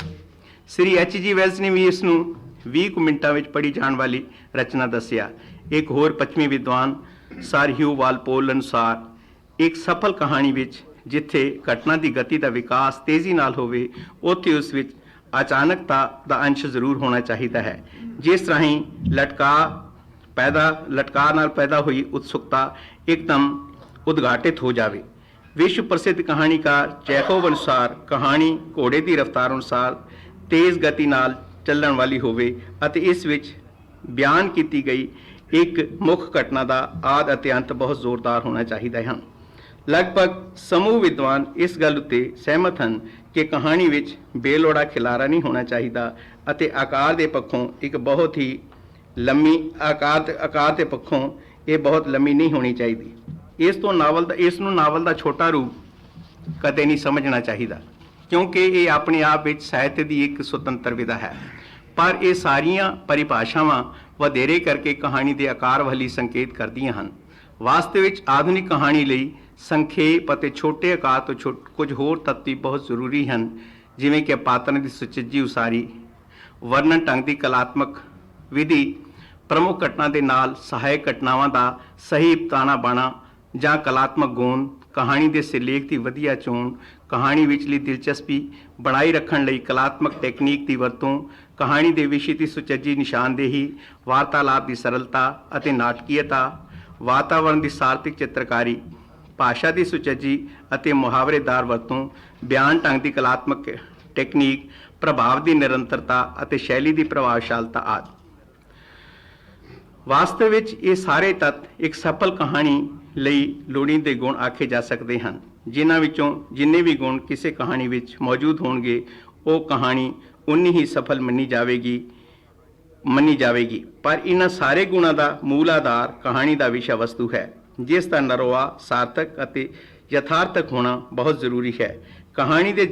ਸ੍ਰੀ ਐਚ.ਜੀ. ਵੈਲਜ਼ ਨੇ ਵੀ ਇਸ ਨੂੰ 20 ਮਿੰਟਾਂ ਵਿੱਚ ਪੜ੍ਹੀ ਜਾਣ ਵਾਲੀ ਰਚਨਾ ਦੱਸਿਆ। ਇੱਕ ਹੋਰ ਪੱਛਮੀ ਵਿਦਵਾਨ ਸਰ ਹਿਊ ਵਾਲਪੋਲ ਅਨੁਸਾਰ ਇੱਕ ਸਫਲ ਕਹਾਣੀ ਵਿੱਚ ਜਿੱਥੇ ਘਟਨਾ ਦੀ ਗਤੀ ਦਾ ਵਿਕਾਸ ਤੇਜ਼ੀ ਨਾਲ ਹੋਵੇ, ਉੱਥੇ ਉਸ ਵਿੱਚ ਅਚਾਨਕਤਾ ਦਾ ਅੰਸ਼ ਜ਼ਰੂਰ ਹੋਣਾ ਚਾਹੀਦਾ ਹੈ, ਜਿਸ ਰਾਹੀਂ ਲਟਕਾ ਨਾਲ ਪੈਦਾ ਹੋਈ ਉਤਸੁਕਤਾ ਇੱਕਦਮ ਉਦਘਾਟਿਤ ਹੋ ਜਾਵੇ। ਵਿਸ਼ਵ ਪ੍ਰਸਿੱਧ ਕਹਾਣੀਕਾਰ ਚੈਖੋਵ ਅਨੁਸਾਰ ਕਹਾਣੀ ਘੋੜੇ ਦੀ ਰਫ਼ਤਾਰ ਅਨੁਸਾਰ ਤੇਜ਼ ਗਤੀ ਨਾਲ ਚੱਲਣ ਵਾਲੀ ਹੋਵੇ ਅਤੇ ਇਸ ਵਿੱਚ ਬਿਆਨ ਕੀਤੀ ਗਈ ਇੱਕ ਮੁੱਖ ਘਟਨਾ ਦਾ ਆਦਿ ਅਤੇ ਅੰਤ ਬਹੁਤ ਜ਼ੋਰਦਾਰ ਹੋਣਾ ਚਾਹੀਦਾ ਹਨ। ਲਗਭਗ ਸਮੂਹ ਵਿਦਵਾਨ ਇਸ ਗੱਲ ਉੱਤੇ ਸਹਿਮਤ ਹਨ ਕਿ ਕਹਾਣੀ ਵਿੱਚ ਬੇਲੋੜਾ ਖਿਲਾਰਾ ਨਹੀਂ ਹੋਣਾ ਚਾਹੀਦਾ ਅਤੇ ਆਕਾਰ ਦੇ ਪੱਖੋਂ ਇੱਕ ਬਹੁਤ ਹੀ ਲੰਮੀ ਆਕਾਰ ਦੇ ਪੱਖੋਂ ਇਹ ਬਹੁਤ ਲੰਮੀ ਨਹੀਂ ਹੋਣੀ ਚਾਹੀਦੀ। ਇਸ ਨੂੰ ਨਾਵਲ ਦਾ ਛੋਟਾ ਰੂਪ ਕਦੇ ਨਹੀਂ ਸਮਝਣਾ ਚਾਹੀਦਾ, ਕਿਉਂਕਿ ਇਹ ਆਪਣੇ ਆਪ ਵਿੱਚ ਸਾਹਿਤ ਦੀ ਇੱਕ ਸੁਤੰਤਰ ਵਿਧਾ ਹੈ। ਪਰ ਇਹ ਸਾਰੀਆਂ ਪਰਿਭਾਸ਼ਾਵਾਂ ਵਧੇਰੇ ਕਰਕੇ ਕਹਾਣੀ ਦੇ ਆਕਾਰ ਵੱਲ ਸੰਕੇਤ ਕਰਦੀਆਂ ਹਨ। ਵਾਸਤਵ ਵਿੱਚ ਆਧੁਨਿਕ ਕਹਾਣੀ ਲਈ ਸੰਖੇਪ ਅਤੇ ਛੋਟੇ ਆਕਾਰ ਤੋਂ ਕੁਝ ਹੋਰ ਤੱਤ ਵੀ ਬਹੁਤ ਜ਼ਰੂਰੀ ਹਨ, ਜਿਵੇਂ ਕਿ ਪਾਤਰਾਂ ਦੀ ਸੁਚੱਜੀ ਉਸਾਰੀ, ਵਰਣਨ ਢੰਗ ਦੀ ਕਲਾਤਮਕ ਵਿਧੀ, ਪ੍ਰਮੁੱਖ ਘਟਨਾ ਦੇ ਨਾਲ ਸਹਾਇਕ ਘਟਨਾਵਾਂ ਦਾ ਸਹੀ ਤਾਣਾ ਬਾਣਾ ਜਾਂ ਕਲਾਤਮਕ ਗੁਣ, ਕਹਾਣੀ ਦੇ ਸਿਰਲੇਖ ਦੀ ਵਧੀਆ ਚੋਣ, ਕਹਾਣੀ ਵਿਚਲੀ ਦਿਲਚਸਪੀ ਬਣਾਈ ਰੱਖਣ ਲਈ ਕਲਾਤਮਕ ਟੈਕਨੀਕ ਦੀ ਵਰਤੋਂ, ਕਹਾਣੀ ਦੇ ਵਿਸ਼ੇ ਦੀ ਸੁਚੱਜੀ ਨਿਸ਼ਾਨਦੇਹੀ, ਵਾਰਤਾਲਾਪ ਦੀ ਸਰਲਤਾ ਅਤੇ ਨਾਟਕੀਅਤਾ, ਵਾਤਾਵਰਣ ਦੀ ਸਾਰਥਿਕ ਚਿੱਤਰਕਾਰੀ, ਭਾਸ਼ਾ ਦੀ ਸੁਚੱਜੀ ਅਤੇ ਮੁਹਾਵਰੇਦਾਰ ਵਰਤੋਂ, ਬਿਆਨ ਢੰਗ ਦੀ ਕਲਾਤਮਕ ਟੈਕਨੀਕ, ਪ੍ਰਭਾਵ ਦੀ ਨਿਰੰਤਰਤਾ ਅਤੇ ਸ਼ੈਲੀ ਦੀ ਪ੍ਰਭਾਵਸ਼ਾਲਤਾ ਆਦਿ। ਵਾਸਤਵ ਵਿੱਚ ਇਹ ਸਾਰੇ ਤੱਤ ਇੱਕ ਸਫਲ ਕਹਾਣੀ ਲਈ ਲੋੜੀਂਦੇ ਗੁਣ ਆਖੇ ਜਾ ਸਕਦੇ ਹਨ। ਜਿਨ੍ਹਾਂ ਵਿੱਚੋਂ ਜਿੰਨੇ ਵੀ ਗੁਣ ਕਿਸੇ ਕਹਾਣੀ ਵਿੱਚ ਮੌਜੂਦ ਹੋਣਗੇ, ਉਹ ਕਹਾਣੀ ਉਨੀ ਹੀ ਸਫਲ ਮੰਨੀ ਜਾਵੇਗੀ। ਪਰ ਇਹਨਾਂ ਸਾਰੇ ਗੁਣਾਂ ਦਾ ਮੂਲ ਆਧਾਰ ਕਹਾਣੀ ਦਾ ਵਿਸ਼ਾ ਵਸਤੂ ਹੈ, ਜਿਸ ਦਾ ਨਰੋਆ, ਸਾਰਥਕ ਅਤੇ ਯਥਾਰਥਕ ਹੋਣਾ ਬਹੁਤ ਜ਼ਰੂਰੀ ਹੈ। ਕਹਾਣੀ ਦੇ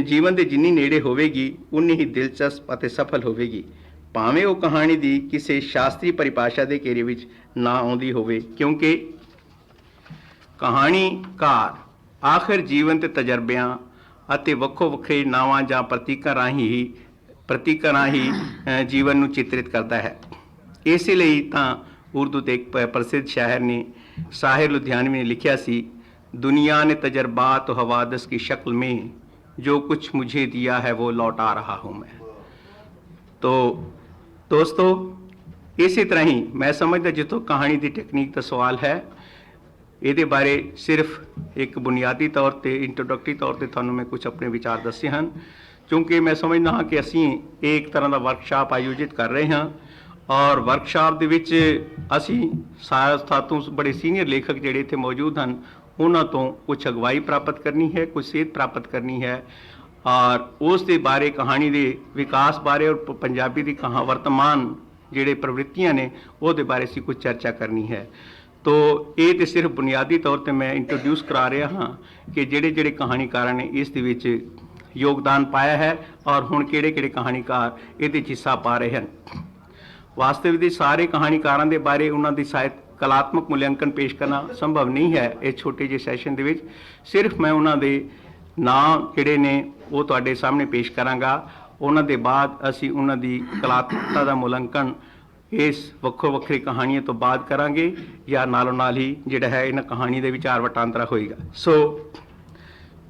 ਜੀਵਨ ਦੇ ਜਿੰਨੀ ਨੇੜੇ ਹੋਵੇਗੀ, ਉਨੀ ਹੀ ਦਿਲਚਸਪ ਅਤੇ ਸਫਲ ਹੋਵੇਗੀ, ਭਾਵੇਂ ਉਹ ਕਹਾਣੀ ਦੀ ਕਿਸੇ ਸ਼ਾਸਤਰੀ ਪਰਿਭਾਸ਼ਾ ਦੇ ਘੇਰੇ ਵਿੱਚ ਨਾ ਆਉਂਦੀ ਹੋਵੇ, ਕਿਉਂਕਿ ਕਹਾਣੀਕਾਰ ਆਖਰ ਜੀਵਨ ਤੇ ਤਜਰਬਿਆਂ ਅਤੇ ਵੱਖੋ ਵੱਖਰੇ ਨਾਵਾਂ ਜਾਂ ਪ੍ਰਤੀਕਾਂ ਰਾਹੀਂ ਜੀਵਨ ਨੂੰ ਚਿਤਰਿਤ ਕਰਦਾ ਹੈ। ਇਸੇ ਲਈ ਤਾਂ ਉਰਦੂ ਦੇ ਇੱਕ ਪ੍ਰਸਿੱਧ ਸ਼ਾਇਰ ਨੇ ਸਾਹਿਰ ਲੁਧਿਆਣवी ने लिखा सी, दुनिया ने तजर्बात हवादस की शक्ल में जो कुछ मुझे दिया है वो लौटा रहा हूँ मैं। तो दोस्तों इसी तरह ही मैं समझदा जितों कहानी की टेक्निक का सवाल है, ਇਹਦੇ ਬਾਰੇ ਸਿਰਫ ਇੱਕ ਬੁਨਿਆਦੀ ਤੌਰ ਤੇ ਇੰਟਰੋਡਕਟਰੀ ਤੌਰ ਤੇ ਤੁਹਾਨੂੰ ਮੈਂ ਕੁਝ ਆਪਣੇ ਵਿਚਾਰ ਦੱਸੇ ਹਨ, ਕਿਉਂਕਿ ਮੈਂ ਸਮਝਦਾ ਹਾਂ ਕਿ ਅਸੀਂ ਇੱਕ ਤਰ੍ਹਾਂ ਦਾ ਵਰਕਸ਼ਾਪ ਆਯੋਜਿਤ ਕਰ ਰਹੇ ਹਾਂ ਔਰ ਵਰਕਸ਼ਾਪ ਦੇ ਵਿੱਚ ਅਸੀਂ ਸਾਥੋਂ ਬੜੇ ਸੀਨੀਅਰ ਲੇਖਕ ਜਿਹੜੇ ਇੱਥੇ ਮੌਜੂਦ ਹਨ ਉਹਨਾਂ ਤੋਂ ਕੁਝ ਅਗਵਾਈ ਪ੍ਰਾਪਤ ਕਰਨੀ ਹੈ, ਕੁਝ ਸੇਧ ਪ੍ਰਾਪਤ ਕਰਨੀ ਹੈ ਔਰ ਉਸ ਦੇ ਬਾਰੇ ਕਹਾਣੀ ਦੇ ਵਿਕਾਸ ਬਾਰੇ ਔਰ ਪੰਜਾਬੀ ਦੀ ਵਰਤਮਾਨ ਜਿਹੜੇ ਪ੍ਰਵਿਰਤੀਆਂ ਨੇ ਉਹਦੇ ਬਾਰੇ ਅਸੀਂ ਕੁਝ ਚਰਚਾ ਕਰਨੀ ਹੈ। तो ये तो सिर्फ बुनियादी तौर पर मैं इंट्रोड्यूस करा रहा हाँ कि जेड़े जेड़े कहानीकारां ने इस दे विच योगदान पाया है और हुण किहड़े किहड़े कहानीकार इहदे च हिस्सा पा रहे हैं। वास्तव में सारे कहानीकारां दे बारे उन्हां दी शायद कलात्मक मूल्यांकन पेश करना संभव नहीं है इस छोटे जे सैशन दे विच। सिर्फ मैं उन्हां दे नाम जिहड़े ने वो तुहाडे सामने पेश करांगा, उन्हां दे बाद असीं उन्हां दी कलात्मकता दा मूल्यांकन इस ਵੱਖੋ ਵੱਖਰੀ ਕਹਾਣੀਆਂ ਤੋਂ ਬਾਅਦ ਕਰਾਂਗੇ ਜਾਂ ਨਾਲੋਂ ਨਾਲ ਹੀ ਜਿਹੜਾ ਹੈ ਇਹਨਾਂ ਕਹਾਣੀ ਦੇ ਵਿਚਾਰ ਵਟਾਂਦਰਾ ਹੋਏਗਾ। ਸੋ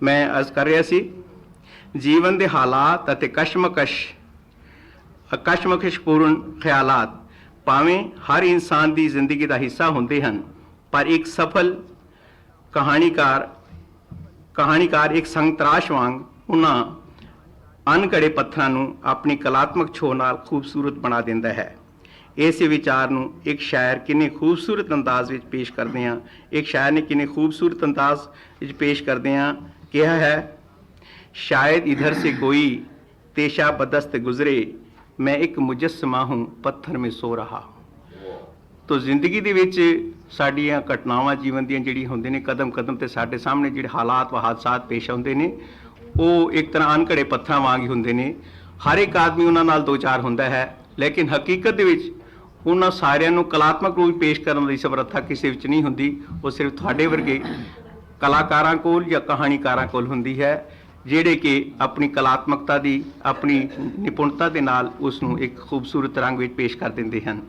ਮੈਂ ਅਰਜ਼ ਕਰ ਰਿਹਾ ਸੀ, ਜੀਵਨ ਦੇ ਹਾਲਾਤ ਅਤੇ ਕਸ਼ਮਕਸ਼ਪੂਰਨ ਖਿਆਲਾਤ ਭਾਵੇਂ ਹਰ ਇਨਸਾਨ ਦੀ ਜ਼ਿੰਦਗੀ ਦਾ ਹਿੱਸਾ ਹੁੰਦੇ ਹਨ, ਪਰ ਇੱਕ ਸਫਲ ਕਹਾਣੀਕਾਰ ਇੱਕ ਸੰਗਤਰਾਸ਼ ਵਾਂਗ ਉਹਨਾਂ ਅਣਘੜੇ ਪੱਥਰਾਂ ਨੂੰ ਆਪਣੀ ਕਲਾਤਮਕ ਛੋਹ ਨਾਲ ਖੂਬਸੂਰਤ ਬਣਾ ਦਿੰਦਾ ਹੈ। इस विचार नूं एक शायर किन्ने खूबसूरत अंदाज विच पेश करदे हैं, एक शायर ने किन्ने खूबसूरत अंदाज विच पेश करदे हैं कहा है, शायद इधर से कोई तेशा बदस्त गुजरे, मैं एक मुजस्समा हूँ पत्थर में सो रहा। तो जिंदगी दे विच साडीआं घटनावां जीवन दीआं जिहड़ियां हुंदे ने कदम कदम ते साडे सामने जिहड़े हालात व हादसात पेश आउंदे ने ਉਹ एक तरह अनघड़े पत्थरां वांग ही हुंदे ने। हर एक आदमी उन्हां नाल दो चार हुंदा है, लेकिन हकीकत दे विच ਉਹਨਾਂ ਸਾਰਿਆਂ ਨੂੰ ਕਲਾਤਮਕ ਰੂਪ ਪੇਸ਼ ਕਰਨ ਦੀ ਸਮਰੱਥਾ ਕਿਸੇ ਵਿੱਚ ਨਹੀਂ ਹੁੰਦੀ। ਉਹ ਸਿਰਫ ਤੁਹਾਡੇ ਵਰਗੇ ਕਲਾਕਾਰਾਂ ਕੋਲ ਜਾਂ ਕਹਾਣੀਕਾਰਾਂ ਕੋਲ ਹੁੰਦੀ ਹੈ, ਜਿਹੜੇ ਕਿ ਆਪਣੀ ਕਲਾਤਮਕਤਾ ਦੀ ਆਪਣੀ ਨਿਪੁੰਨਤਾ ਦੇ ਨਾਲ ਉਸ ਨੂੰ ਇੱਕ ਖੂਬਸੂਰਤ ਰੰਗ ਵਿੱਚ ਪੇਸ਼ ਕਰ ਦਿੰਦੇ ਹਨ।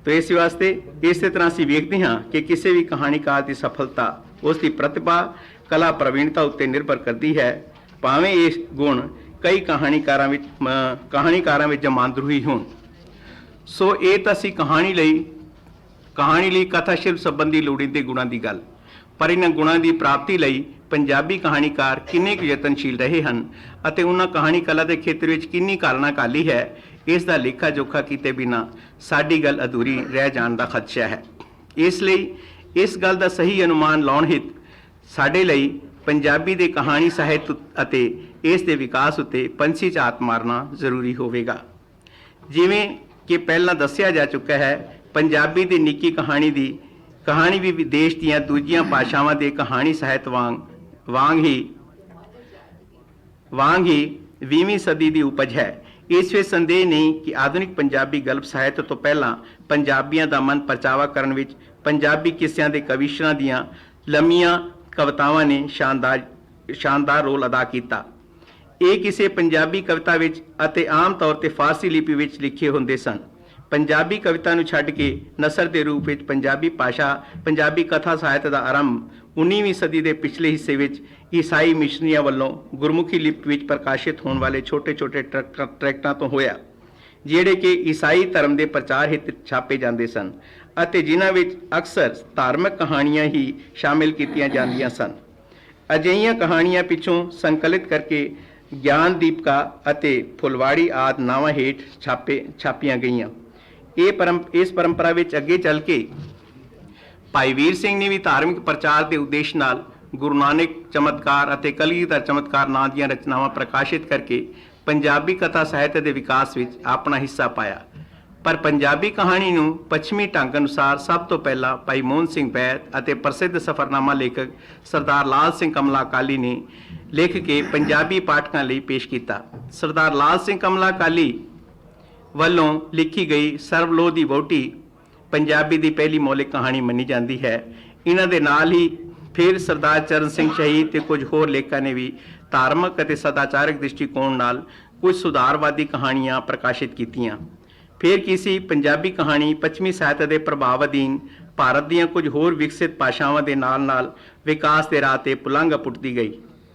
ਤਾਂ ਇਸ ਵਾਸਤੇ ਇਸੇ ਤਰ੍ਹਾਂ ਅਸੀਂ ਵੇਖਦੇ ਹਾਂ ਕਿ ਕਿਸੇ ਵੀ ਕਹਾਣੀਕਾਰ ਦੀ ਸਫਲਤਾ ਉਸ ਦੀ ਪ੍ਰਤਿਭਾ ਕਲਾ ਪ੍ਰਵੀਣਤਾ ਉੱਤੇ ਨਿਰਭਰ ਕਰਦੀ ਹੈ, ਭਾਵੇਂ ਇਹ ਗੁਣ ਕਈ ਕਹਾਣੀਕਾਰਾਂ ਵਿੱਚ ਜਮਾਂਦਰੂਹੀ ਹੋਣ। ਸੋ ਇਹ ਤਾਂ ਸੀ ਕਹਾਣੀ ਲਈ ਕਥਾ ਸ਼ਿਲਪ ਸੰਬੰਧੀ ਲੋੜੀਂਦੇ ਗੁਣਾਂ ਦੀ ਗੱਲ, ਪਰ ਇਹਨਾਂ ਗੁਣਾਂ ਦੀ ਪ੍ਰਾਪਤੀ ਲਈ ਪੰਜਾਬੀ ਕਹਾਣੀਕਾਰ ਕਿੰਨੇ ਕੁ ਯਤਨਸ਼ੀਲ ਰਹੇ ਹਨ ਅਤੇ ਉਹਨਾਂ ਕਹਾਣੀ ਕਲਾ ਦੇ ਖੇਤਰ ਵਿੱਚ ਕਿੰਨੀ ਘਾਲਣਾ ਘਾਲੀ ਹੈ, ਇਸ ਦਾ ਲੇਖਾ ਜੋਖਾ ਕੀਤੇ ਬਿਨਾਂ ਸਾਡੀ ਗੱਲ ਅਧੂਰੀ ਰਹਿ ਜਾਣ ਦਾ ਖਦਸ਼ਾ ਹੈ। ਇਸ ਲਈ ਇਸ ਗੱਲ ਦਾ ਸਹੀ ਅਨੁਮਾਨ ਲਾਉਣ ਹਿੱਤ ਸਾਡੇ ਲਈ ਪੰਜਾਬੀ ਦੇ ਕਹਾਣੀ ਸਾਹਿਤ ਅਤੇ ਇਸ ਦੇ ਵਿਕਾਸ ਉੱਤੇ ਪੰਛੀ ਝਾਤ ਮਾਰਨਾ ਜ਼ਰੂਰੀ ਹੋਵੇਗਾ। ਜਿਵੇਂ ਕਿ ਪਹਿਲਾਂ ਦੱਸਿਆ ਜਾ ਚੁੱਕਾ ਹੈ, ਪੰਜਾਬੀ ਦੀ ਨਿੱਕੀ ਕਹਾਣੀ ਵੀ ਵਿਦੇਸ਼ ਦੀਆਂ ਦੂਜੀਆਂ ਭਾਸ਼ਾਵਾਂ ਦੇ ਕਹਾਣੀ ਸਾਹਿਤ ਵਾਂਗ ਹੀ 20ਵੀਂ ਸਦੀ ਦੀ ਉਪਜ ਹੈ। ਇਸ ਵਿੱਚ ਸੰਦੇਹ ਨਹੀਂ ਕਿ ਆਧੁਨਿਕ ਪੰਜਾਬੀ ਗਲਪ ਸਾਹਿਤ ਤੋਂ ਪਹਿਲਾਂ ਪੰਜਾਬੀਆਂ ਦਾ ਮਨ ਪਰਚਾਵਾ ਕਰਨ ਵਿੱਚ ਪੰਜਾਬੀ ਕਿੱਸਿਆਂ ਦੇ ਕਵੀਸ਼ਰਾਂ ਦੀਆਂ ਲੰਮੀਆਂ ਕਵਿਤਾਵਾਂ ਨੇ ਸ਼ਾਨਦਾਰ ਰੋਲ ਅਦਾ ਕੀਤਾ। ਇਹ ਕਿਸੇ ਪੰਜਾਬੀ ਕਵਿਤਾ ਵਿੱਚ ਅਤੇ ਆਮ ਤੌਰ ਤੇ ਫਾਰਸੀ ਲਿਪੀ ਵਿੱਚ ਲਿਖੇ ਹੁੰਦੇ ਸਨ। ਪੰਜਾਬੀ ਕਵਿਤਾ ਨੂੰ ਛੱਡ ਕੇ ਨਸਰ ਦੇ ਰੂਪ ਵਿੱਚ ਪੰਜਾਬੀ ਕਥਾ ਸਾਹਿਤ ਦਾ ਆਰੰਭ 19ਵੀਂ ਸਦੀ ਦੇ ਪਿਛਲੇ ਹਿੱਸੇ ਵਿੱਚ ਈਸਾਈ ਮਿਸ਼ਨਰੀਆਂ ਵੱਲੋਂ ਗੁਰਮੁਖੀ ਲਿਪੀ ਵਿੱਚ ਪ੍ਰਕਾਸ਼ਿਤ ਹੋਣ ਵਾਲੇ ਛੋਟੇ-ਛੋਟੇ ਟਰੈਕਟਾਂ ਤੋਂ ਹੋਇਆ, ਜਿਹੜੇ ਕਿ ਈਸਾਈ ਧਰਮ ਦੇ ਪ੍ਰਚਾਰ ਹਿੱਤ ਛਾਪੇ ਜਾਂਦੇ ਸਨ ਅਤੇ ਜਿਨ੍ਹਾਂ ਵਿੱਚ ਅਕਸਰ ਧਾਰਮਿਕ ਕਹਾਣੀਆਂ ਹੀ ਸ਼ਾਮਿਲ ਕੀਤੀਆਂ ਜਾਂਦੀਆਂ ਸਨ। ਅਜਿਹੀਆਂ ਕਹਾਣੀਆਂ ਪਿੱਛੋਂ ਸੰਕਲਿਤ ਕਰਕੇ ਗਿਆਨ ਦੀਪਕਾ ਅਤੇ ਫੁਲਵਾੜੀ ਆਦਿ ਨਾਵਾਂ ਹੇਠ ਛਾਪੀਆਂ ਗਈਆਂ। ਇਸ ਪਰੰਪਰਾ ਵਿੱਚ ਅੱਗੇ ਚੱਲ ਕੇ ਭਾਈ ਵੀਰ ਸਿੰਘ ਨੇ ਵੀ ਧਾਰਮਿਕ ਪ੍ਰਚਾਰ ਦੇ ਉਦੇਸ਼ ਨਾਲ ਗੁਰੂ ਨਾਨਕ ਚਮਤਕਾਰ ਅਤੇ ਕਲਗੀਧਰ ਚਮਤਕਾਰ ਨਾਂ ਦੀਆਂ ਰਚਨਾਵਾਂ ਪ੍ਰਕਾਸ਼ਿਤ ਕਰਕੇ ਪੰਜਾਬੀ ਕਥਾ ਸਾਹਿਤ ਦੇ ਵਿਕਾਸ ਵਿੱਚ ਆਪਣਾ ਹਿੱਸਾ ਪਾਇਆ। ਪਰ ਪੰਜਾਬੀ ਕਹਾਣੀ ਨੂੰ ਪੱਛਮੀ ਢੰਗ ਅਨੁਸਾਰ ਸਭ ਤੋਂ ਪਹਿਲਾਂ ਭਾਈ ਮੋਹਨ ਸਿੰਘ ਬੈਦ ਅਤੇ ਪ੍ਰਸਿੱਧ ਸਫ਼ਰਨਾਮਾ ਲੇਖਕ ਸਰਦਾਰ ਲਾਲ ਸਿੰਘ ਕਮਲਾ ਅਕਾਲੀ ਨੇ ਲਿਖ ਕੇ ਪੰਜਾਬੀ ਪਾਠਕਾਂ ਲਈ ਪੇਸ਼ ਕੀਤਾ। ਸਰਦਾਰ ਲਾਲ ਸਿੰਘ ਕਮਲਾ ਅਕਾਲੀ ਵੱਲੋਂ ਲਿਖੀ ਗਈ ਸਰਬਲੋਹ ਦੀ ਵਹੁਟੀ ਪੰਜਾਬੀ ਦੀ ਪਹਿਲੀ ਮੌਲਿਕ ਕਹਾਣੀ ਮੰਨੀ ਜਾਂਦੀ ਹੈ। ਇਹਨਾਂ ਦੇ ਨਾਲ ਹੀ ਫਿਰ ਸਰਦਾਰ ਚਰਨ ਸਿੰਘ ਸ਼ਹੀਦ ਤੇ ਕੁਝ ਹੋਰ ਲੇਖਕਾਂ ਨੇ ਵੀ ਧਾਰਮਿਕ ਅਤੇ ਸਦਾਚਾਰਕ ਦ੍ਰਿਸ਼ਟੀਕੋਣ ਨਾਲ ਕੁਝ ਸੁਧਾਰਵਾਦੀ ਕਹਾਣੀਆਂ ਪ੍ਰਕਾਸ਼ਿਤ ਕੀਤੀਆਂ। ਫਿਰ ਕਿਸੇ ਪੰਜਾਬੀ ਕਹਾਣੀ ਪੱਛਮੀ ਸਾਹਿਤ ਦੇ ਪ੍ਰਭਾਵ ਅਧੀਨ ਭਾਰਤ ਦੀਆਂ ਕੁਝ ਹੋਰ ਵਿਕਸਿਤ ਭਾਸ਼ਾਵਾਂ ਦੇ ਨਾਲ-ਨਾਲ ਵਿਕਾਸ ਦੇ ਰਾਹ ਤੇ ਪੁਲਾਂਘ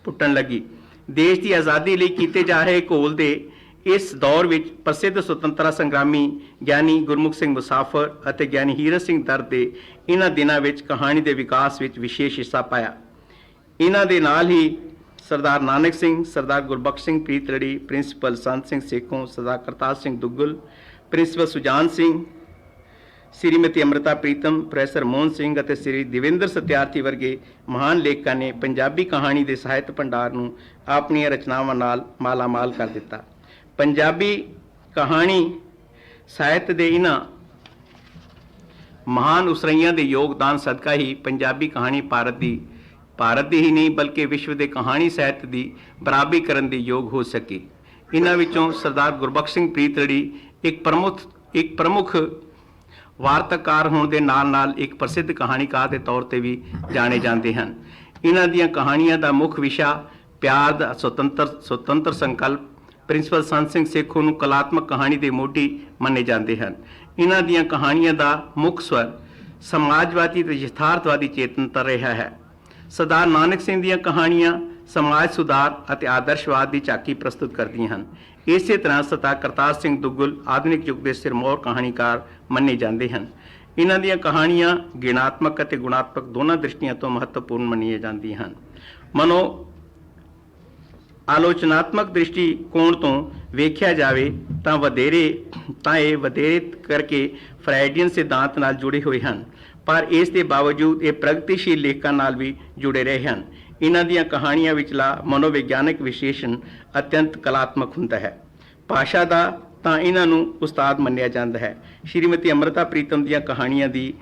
ਪੁੱਟਣ ਲੱਗੀ। ਦੇਸ਼ ਦੀ ਆਜ਼ਾਦੀ ਲਈ ਕੀਤੇ ਜਾ ਰਹੇ ਘੋਲ ਦੇ ਇਸ ਦੌਰ ਵਿੱਚ ਪ੍ਰਸਿੱਧ ਸੁਤੰਤਰਤਾ ਸੰਗਰਾਮੀ ਗਿਆਨੀ ਗੁਰਮੁਖ ਸਿੰਘ ਮੁਸਾਫਰ ਅਤੇ ਗਿਆਨੀ ਹੀਰਤ ਸਿੰਘ ਦਰ ਦੇ ਇਹਨਾਂ ਦਿਨਾਂ ਵਿੱਚ ਕਹਾਣੀ ਦੇ ਵਿਕਾਸ ਵਿੱਚ ਵਿਸ਼ੇਸ਼ ਹਿੱਸਾ ਪਾਇਆ। ਇਹਨਾਂ ਦੇ ਨਾਲ ਹੀ ਸਰਦਾਰ ਨਾਨਕ ਸਿੰਘ, ਸਰਦਾਰ ਗੁਰਬਖਸ਼ ਸਿੰਘ ਪ੍ਰੀਤਲੜੀ, ਪ੍ਰਿੰਸੀਪਲ ਸੰਤ ਸਿੰਘ ਸੇਖੋਂ, ਸਰਦਾਰ ਕਰਤਾਰ ਸਿੰਘ ਦੁੱਗਲ, ਪ੍ਰਿੰਸੀਪਲ ਸੁਜਾਨ ਸਿੰਘ, ਸ਼੍ਰੀਮਤੀ ਅੰਮ੍ਰਿਤਾ ਪ੍ਰੀਤਮ, ਪ੍ਰੋਫੈਸਰ ਮੋਹਨ ਸਿੰਘ ਅਤੇ ਸ੍ਰੀ ਦੇਵੇਂਦਰ ਸਤਿਆਰਥੀ ਵਰਗੇ ਮਹਾਨ ਲੇਖਕਾਂ ਨੇ ਪੰਜਾਬੀ ਕਹਾਣੀ ਦੇ ਸਾਹਿਤ ਭੰਡਾਰ ਨੂੰ ਆਪਣੀਆਂ ਰਚਨਾਵਾਂ ਨਾਲ ਮਾਲਾਮਾਲ ਕਰ ਦਿੱਤਾ। ਪੰਜਾਬੀ ਕਹਾਣੀ ਸਾਹਿਤ ਦੇ ਇਹਨਾਂ ਮਹਾਨ ਉਸਰਈਆਂ ਦੇ ਯੋਗਦਾਨ ਸਦਕਾ ਹੀ ਪੰਜਾਬੀ ਕਹਾਣੀ ਭਾਰਤ ਦੀ ਹੀ ਨਹੀਂ ਬਲਕਿ ਵਿਸ਼ਵ ਦੇ ਕਹਾਣੀ ਸਾਹਿਤ ਦੀ ਬਰਾਬਰੀ ਕਰਨ ਦੇ ਯੋਗ ਹੋ ਸਕੀ। ਇਹਨਾਂ ਵਿੱਚੋਂ ਸਰਦਾਰ ਗੁਰਬਖਸ਼ ਸਿੰਘ ਪ੍ਰੀਤਲੜੀ ਇੱਕ ਪ੍ਰਮੁੱਖ ਵਾਰਤਾਕਾਰ ਹੋਣ ਦੇ ਨਾਲ-ਨਾਲ ਇੱਕ ਪ੍ਰਸਿੱਧ ਕਹਾਣੀਕਾਰ ਦੇ ਤੌਰ ਤੇ ਵੀ ਜਾਣੇ ਜਾਂਦੇ ਹਨ। ਇਹਨਾਂ ਦੀਆਂ ਕਹਾਣੀਆਂ ਦਾ ਮੁੱਖ ਵਿਸ਼ਾ ਪਿਆਰ ਦਾ ਸੁਤੰਤਰ ਸੰਕਲਪ। ਪ੍ਰਿੰਸੀਪਲ ਸੰਤ ਸਿੰਘ ਸੇਖੋਂ ਨੂੰ ਕਲਾਤਮਕ ਕਹਾਣੀ ਦੇ ਮੋਢੀ ਮੰਨੇ ਜਾਂਦੇ ਹਨ। ਇਹਨਾਂ ਦੀਆਂ ਕਹਾਣੀਆਂ ਦਾ ਮੁੱਖ ਸਵਰ ਸਮਾਜਵਾਦੀ ਤੇ ਯਥਾਰਥਵਾਦੀ ਚੇਤਨਤਾ ਰਿਹਾ ਹੈ। ਸਰਦਾਰ ਨਾਨਕ ਸਿੰਘ ਦੀਆਂ ਕਹਾਣੀਆਂ ਸਮਾਜ ਸੁਧਾਰ ਅਤੇ ਆਦਰਸ਼ਵਾਦ ਦੀ ਝਾਕੀ ਪ੍ਰਸਤੁਤ ਕਰਦੀਆਂ ਹਨ। ਇਸੇ ਤਰ੍ਹਾਂ ਸਰਦਾਰ ਕਰਤਾਰ ਸਿੰਘ ਦੁੱਗਲ ਆਧੁਨਿਕ ਯੁੱਗ ਦੇ ਸਿਰਮੌਰ ਕਹਾਣੀਕਾਰ ਮੰਨੇ ਜਾਂਦੇ ਹਨ। ਇਹਨਾਂ ਦੀਆਂ ਕਹਾਣੀਆਂ ਗਿਣਾਤਮਕ ਅਤੇ ਗੁਣਾਤਮਕ ਦੋਨਾਂ ਦ੍ਰਿਸ਼ਟੀਆਂ ਤੋਂ ਮਹੱਤਵਪੂਰਨ ਮੰਨੀਆਂ ਜਾਂਦੀਆਂ ਹਨ। ਮਨੋ ਆਲੋਚਨਾਤਮਕ ਦ੍ਰਿਸ਼ਟੀਕੋਣ ਤੋਂ ਵੇਖਿਆ ਜਾਵੇ ਤਾਂ ਇਹ ਵਧੇਰੇ ਕਰਕੇ ਫਰਾਇਡੀਅਨ ਸਿਧਾਂਤ ਨਾਲ ਜੁੜੇ ਹੋਏ ਹਨ, ਪਰ ਇਸ ਦੇ ਬਾਵਜੂਦ ਇਹ ਪ੍ਰਗਤੀਸ਼ੀਲ ਲੇਖਕਾਂ ਨਾਲ ਵੀ ਜੁੜੇ ਰਹੇ ਹਨ। ਇਹਨਾਂ ਦੀਆਂ ਕਹਾਣੀਆਂ ਵਿਚਲਾ ਮਨੋਵਿਗਿਆਨਕ ਵਿਸ਼ਲੇਸ਼ਣ ਅਤਿਅੰਤ ਕਲਾਤਮਕ ਹੁੰਦਾ ਹੈ। ਭਾਸ਼ਾ ਦਾ ਤਾਂ ਇਹਨਾਂ ਨੂੰ ਉਸਤਾਦ ਮੰਨਿਆ ਜਾਂਦਾ ਹੈ। ਸ਼੍ਰੀਮਤੀ ਅੰਮ੍ਰਿਤਾ ਪ੍ਰੀਤਮ ਦੀਆਂ ਕਹਾਣੀਆਂ ਦੀ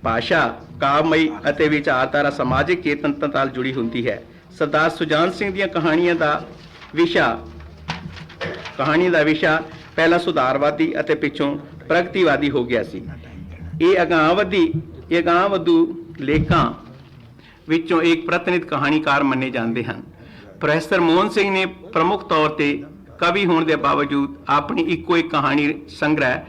ਭਾਸ਼ਾ ਕਾਵਮਈ ਅਤੇ ਵਿਚਾਰਧਾਰਾ ਸਮਾਜਿਕ ਚੇਤਨਤਾ ਨਾਲ ਜੁੜੀ ਹੁੰਦੀ ਹੈ। ਸਰਦਾਰ ਸੁਜਾਨ ਸਿੰਘ ਦੀਆਂ ਕਹਾਣੀ ਦਾ ਵਿਸ਼ਾ ਪਹਿਲਾਂ ਸੁਧਾਰਵਾਦੀ ਅਤੇ ਪਿੱਛੋਂ ਪ੍ਰਗਤੀਵਾਦੀ ਹੋ ਗਿਆ ਸੀ। ਇਹ ਅਗਾਂਹਵਧੂ ਲੇਖਕਾਂ ਵਿੱਚੋਂ ਇੱਕ ਪ੍ਰਤਿਨਿਧ ਕਹਾਣੀਕਾਰ ਮੰਨੇ ਜਾਂਦੇ ਹਨ। ਪ੍ਰੋਫੈਸਰ ਮੋਹਨ ਸਿੰਘ ਨੇ ਪ੍ਰਮੁੱਖ ਤੌਰ ਤੇ ਕਵੀ ਹੋਣ ਦੇ ਬਾਵਜੂਦ ਆਪਣੀ ਇੱਕੋ ਇੱਕ ਕਹਾਣੀ ਸੰਗ੍ਰਹਿ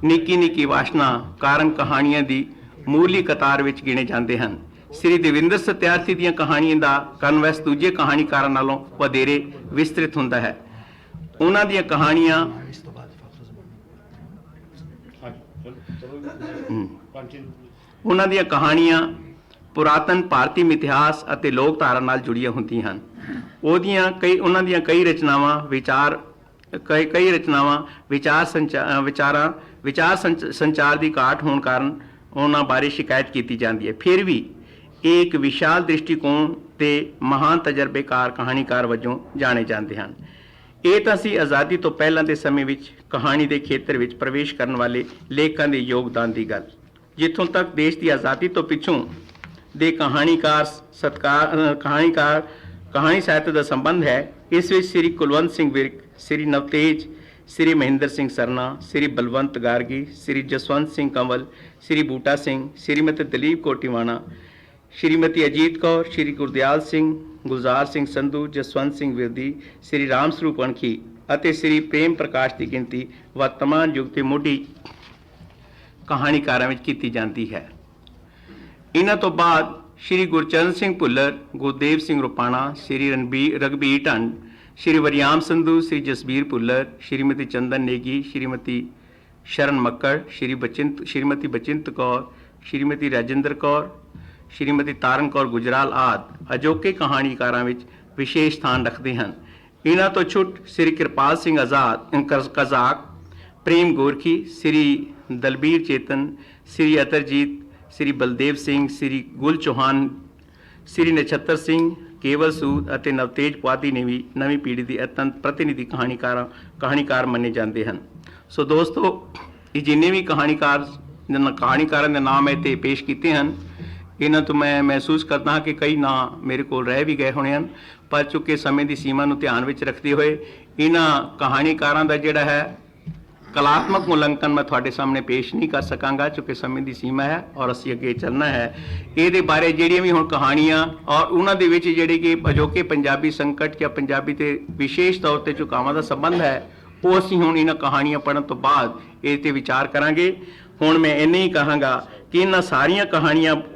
ਨਿੱਕੀ ਨਿੱਕੀ ਵਾਸ਼ਨਾ ਕਾਰਨ ਕਹਾਣੀਆਂ ਦੀ ਮੂਲੀ ਕਤਾਰ ਵਿੱਚ ਗਿਣੇ ਜਾਂਦੇ ਹਨ। ਸ੍ਰੀ ਦੇਵੇਂਦਰ ਸਤਿਆਰਥੀ ਦੀਆਂ ਕਹਾਣੀਆਂ ਦਾ ਕਨਵੈਸ ਦੂਜੇ ਕਹਾਣੀਕਾਰਾਂ ਨਾਲੋਂ ਵਧੇਰੇ ਵਿਸਤ੍ਰਿਤ ਹੁੰਦਾ ਹੈ। ਉਹਨਾਂ ਦੀਆਂ ਕਹਾਣੀਆਂ ਪੁਰਾਤਨ ਭਾਰਤੀ ਮਿਥਿਹਾਸ ਅਤੇ ਲੋਕਧਾਰਾ ਨਾਲ ਜੁੜੀਆਂ ਹੁੰਦੀਆਂ ਹਨ। ਉਹਨਾਂ ਦੀਆਂ ਕਈ ਰਚਨਾਵਾਂ ਵਿਚਾਰ ਸੰਚਾਰ ਦੀ ਘਾਟ ਹੋਣ ਕਾਰਨ ਉਹਨਾਂ ਬਾਰੇ ਸ਼ਿਕਾਇਤ ਕੀਤੀ ਜਾਂਦੀ ਹੈ। ਫਿਰ ਵੀ ਇਹ ਇੱਕ ਵਿਸ਼ਾਲ ਦ੍ਰਿਸ਼ਟੀਕੋਣ ਤੇ ਮਹਾਨ ਤਜਰਬੇਕਾਰ ਕਹਾਣੀਕਾਰ ਵਜੋਂ ਜਾਣੇ ਜਾਂਦੇ ਹਨ। ਇਹ ਤਾਂ ਸੀ ਆਜ਼ਾਦੀ ਤੋਂ ਪਹਿਲਾਂ ਦੇ ਸਮੇਂ ਵਿੱਚ ਕਹਾਣੀ ਦੇ ਖੇਤਰ ਵਿੱਚ ਪ੍ਰਵੇਸ਼ ਕਰਨ ਵਾਲੇ ਲੇਖਕਾਂ ਦੇ ਯੋਗਦਾਨ ਦੀ ਗੱਲ। ਜਿੱਥੋਂ ਤੱਕ ਦੇਸ਼ ਦੀ ਆਜ਼ਾਦੀ ਤੋਂ ਪਿੱਛੋਂ ਦੇ ਕਹਾਣੀ ਸਾਹਿਤ ਦਾ ਸੰਬੰਧ ਹੈ, ਇਸ ਵਿੱਚ ਸ੍ਰੀ ਕੁਲਵੰਤ ਸਿੰਘ ਵਿਰਕ, ਸ੍ਰੀ ਨਵਤੇਜ, ਸ੍ਰੀ ਮਹਿੰਦਰ ਸਿੰਘ ਸਰਨਾ, ਸ੍ਰੀ ਬਲਵੰਤ ਗਾਰਗੀ, ਸ੍ਰੀ ਜਸਵੰਤ ਸਿੰਘ ਕੰਵਲ, ਸ੍ਰੀ ਬੂਟਾ ਸਿੰਘ, ਸ੍ਰੀਮਤੀ ਦਲੀਪ ਕੌਰ ਟਿਵਾਣਾ, ਸ਼੍ਰੀਮਤੀ ਅਜੀਤ ਕੌਰ, ਸ੍ਰੀ ਗੁਰਦਿਆਲ ਸਿੰਘ, ਗੁਲਜ਼ਾਰ ਸਿੰਘ ਸੰਧੂ, ਜਸਵੰਤ ਸਿੰਘ ਵਿਰਦੀ, ਸ੍ਰੀ ਰਾਮ ਸਰੂਪ ਅਣਖੀ ਅਤੇ ਸ੍ਰੀ ਪ੍ਰੇਮ ਪ੍ਰਕਾਸ਼ ਦੀ ਗਿਣਤੀ ਵਰਤਮਾਨ ਯੁੱਗ ਦੇ ਮੋਢੀ ਕਹਾਣੀਕਾਰਾਂ ਵਿੱਚ ਕੀਤੀ ਜਾਂਦੀ ਹੈ। ਇਹਨਾਂ ਤੋਂ ਬਾਅਦ ਸ੍ਰੀ ਗੁਰਚਰਨ ਸਿੰਘ ਭੁੱਲਰ, ਗੁਰਦੇਵ ਸਿੰਘ ਰੁਪਾਣਾ, ਸ੍ਰੀ ਰਘਬੀਰ ਢੰਡ, ਸ੍ਰੀ ਵਰਿਆਮ ਸੰਧੂ, ਸ੍ਰੀ ਜਸਬੀਰ ਭੁੱਲਰ, ਸ਼੍ਰੀਮਤੀ ਚੰਦਨ ਨੇਗੀ, ਸ਼੍ਰੀਮਤੀ ਸ਼ਰਨ ਮੱਕੜ, ਸ਼੍ਰੀਮਤੀ ਬਚਿੰਤ ਕੌਰ, ਸ਼੍ਰੀਮਤੀ ਰਾਜਿੰਦਰ ਕੌਰ, ਸ਼੍ਰੀਮਤੀ ਤਾਰਨ ਕੌਰ ਗੁਜਰਾਲ ਆਦਿ ਅਜੋਕੇ ਕਹਾਣੀਕਾਰਾਂ ਵਿੱਚ ਵਿਸ਼ੇਸ਼ ਸਥਾਨ ਰੱਖਦੇ ਹਨ। ਇਹਨਾਂ ਤੋਂ ਛੁੱਟ ਸ੍ਰੀ ਕਿਰਪਾਲ ਸਿੰਘ ਕਜ਼ਾਕ, ਪ੍ਰੇਮ ਗੋਰਖੀ, ਸ੍ਰੀ ਦਲਬੀਰ ਚੇਤਨ, ਸ੍ਰੀ ਅਤਰਜੀਤ, ਸ੍ਰੀ ਬਲਦੇਵ ਸਿੰਘ, ਸ੍ਰੀ ਗੁਲ ਚੌਹਾਨ, ਸ੍ਰੀ ਨਛੱਤਰ ਸਿੰਘ, ਕੇਵਲ ਸੂਦ ਅਤੇ ਨਵਤੇਜ ਪੁਆਧੀ ਨੇ ਵੀ ਨਵੀਂ ਪੀੜ੍ਹੀ ਦੀ ਅਤਿਅੰਤ ਪ੍ਰਤੀਨਿਧੀ ਕਹਾਣੀਕਾਰ ਮੰਨੇ ਜਾਂਦੇ ਹਨ। ਸੋ ਦੋਸਤੋ, ਇਹ ਜਿੰਨੇ ਵੀ ਕਹਾਣੀਕਾਰਾਂ ਦੇ ਨਾਮ ਇੱਥੇ ਪੇਸ਼ ਕੀਤੇ ਹਨ, ਇਹਨਾਂ ਤੋਂ ਮੈਂ ਮਹਿਸੂਸ ਕਰਦਾ ਹਾਂ ਕਿ ਕਈ ਨਾਂ ਮੇਰੇ ਕੋਲ ਰਹਿ ਵੀ ਗਏ ਹੋਣੇ ਹਨ, ਪਰ ਚੁੱਕੇ ਸਮੇਂ ਦੀ ਸੀਮਾ ਨੂੰ ਧਿਆਨ ਵਿੱਚ ਰੱਖਦੇ ਹੋਏ ਇਹਨਾਂ ਕਹਾਣੀਕਾਰਾਂ ਦਾ ਜਿਹੜਾ ਹੈ ਕਲਾਤਮਕ ਮੁਲਾਂਕਣ ਮੈਂ ਤੁਹਾਡੇ ਸਾਹਮਣੇ ਪੇਸ਼ ਨਹੀਂ ਕਰ ਸਕਾਂਗਾ ਕਿਉਂਕਿ ਸਮੇਂ ਦੀ ਸੀਮਾ ਹੈ ਔਰ ਅਸੀਂ ਅੱਗੇ ਚੱਲਣਾ ਹੈ। ਇਹਦੇ ਬਾਰੇ ਜਿਹੜੀਆਂ ਵੀ ਹੁਣ ਕਹਾਣੀਆਂ ਔਰ ਉਹਨਾਂ ਦੇ ਵਿੱਚ ਜਿਹੜੇ ਕਿ ਅਜੋਕੇ ਪੰਜਾਬੀ ਸੰਕਟ ਜਾਂ ਪੰਜਾਬੀ ਤੇ ਵਿਸ਼ੇਸ਼ ਤੌਰ ਤੇ ਝੁਕਾਵਾਂ ਦਾ ਸੰਬੰਧ ਹੈ, ਉਹ ਅਸੀਂ ਹੁਣ ਇਹਨਾਂ ਕਹਾਣੀਆਂ ਪੜ੍ਹਨ ਤੋਂ ਬਾਅਦ ਇਹ ਤੇ ਵਿਚਾਰ ਕਰਾਂਗੇ। ਹੁਣ ਮੈਂ ਇੰਨੇ ਹੀ ਕਹਾਂਗਾ ਕਿ ਇਹਨਾਂ ਸਾਰੀਆਂ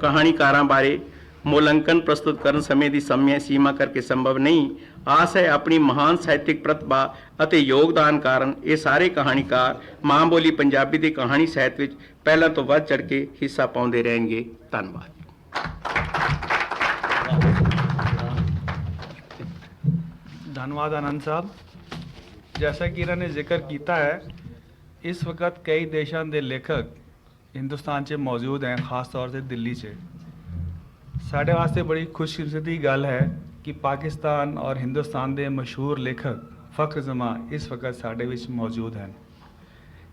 ਕਹਾਣੀਕਾਰਾਂ ਬਾਰੇ ਮੁਲਾਂਕਣ ਪ੍ਰਸਤੁਤ ਕਰਨ ਸਮੇਂ ਦੀ ਸੀਮਾ ਕਰਕੇ ਸੰਭਵ ਨਹੀਂ। ਆਸ ਹੈ ਆਪਣੀ ਮਹਾਨ ਸਾਹਿਤਿਕ ਪ੍ਰਤਿਭਾ ਅਤੇ ਯੋਗਦਾਨ ਕਾਰਨ ਇਹ ਸਾਰੇ ਕਹਾਣੀਕਾਰ ਮਾਂ ਬੋਲੀ ਪੰਜਾਬੀ ਦੀ ਕਹਾਣੀ ਸਾਹਿਤ ਵਿੱਚ ਪਹਿਲਾਂ ਤੋਂ ਵੱਧ ਚੜ੍ਹ ਕੇ ਹਿੱਸਾ ਪਾਉਂਦੇ ਰਹਿਣਗੇ। ਧੰਨਵਾਦ। धन्यवाद आनंद साहब। जैसा कि इन्होंने जिक्र किया है, इस वक्त कई देशों के लेखक हिंदुस्तान से मौजूद हैं, ख़ास तौर से दिल्ली से। साढ़े वास्ते बड़ी खुशकिस्मती की गल है कि पाकिस्तान और हिंदुस्तान के मशहूर लेखक फ़ख्र जमा इस वक्त साढ़े विच मौजूद हैं।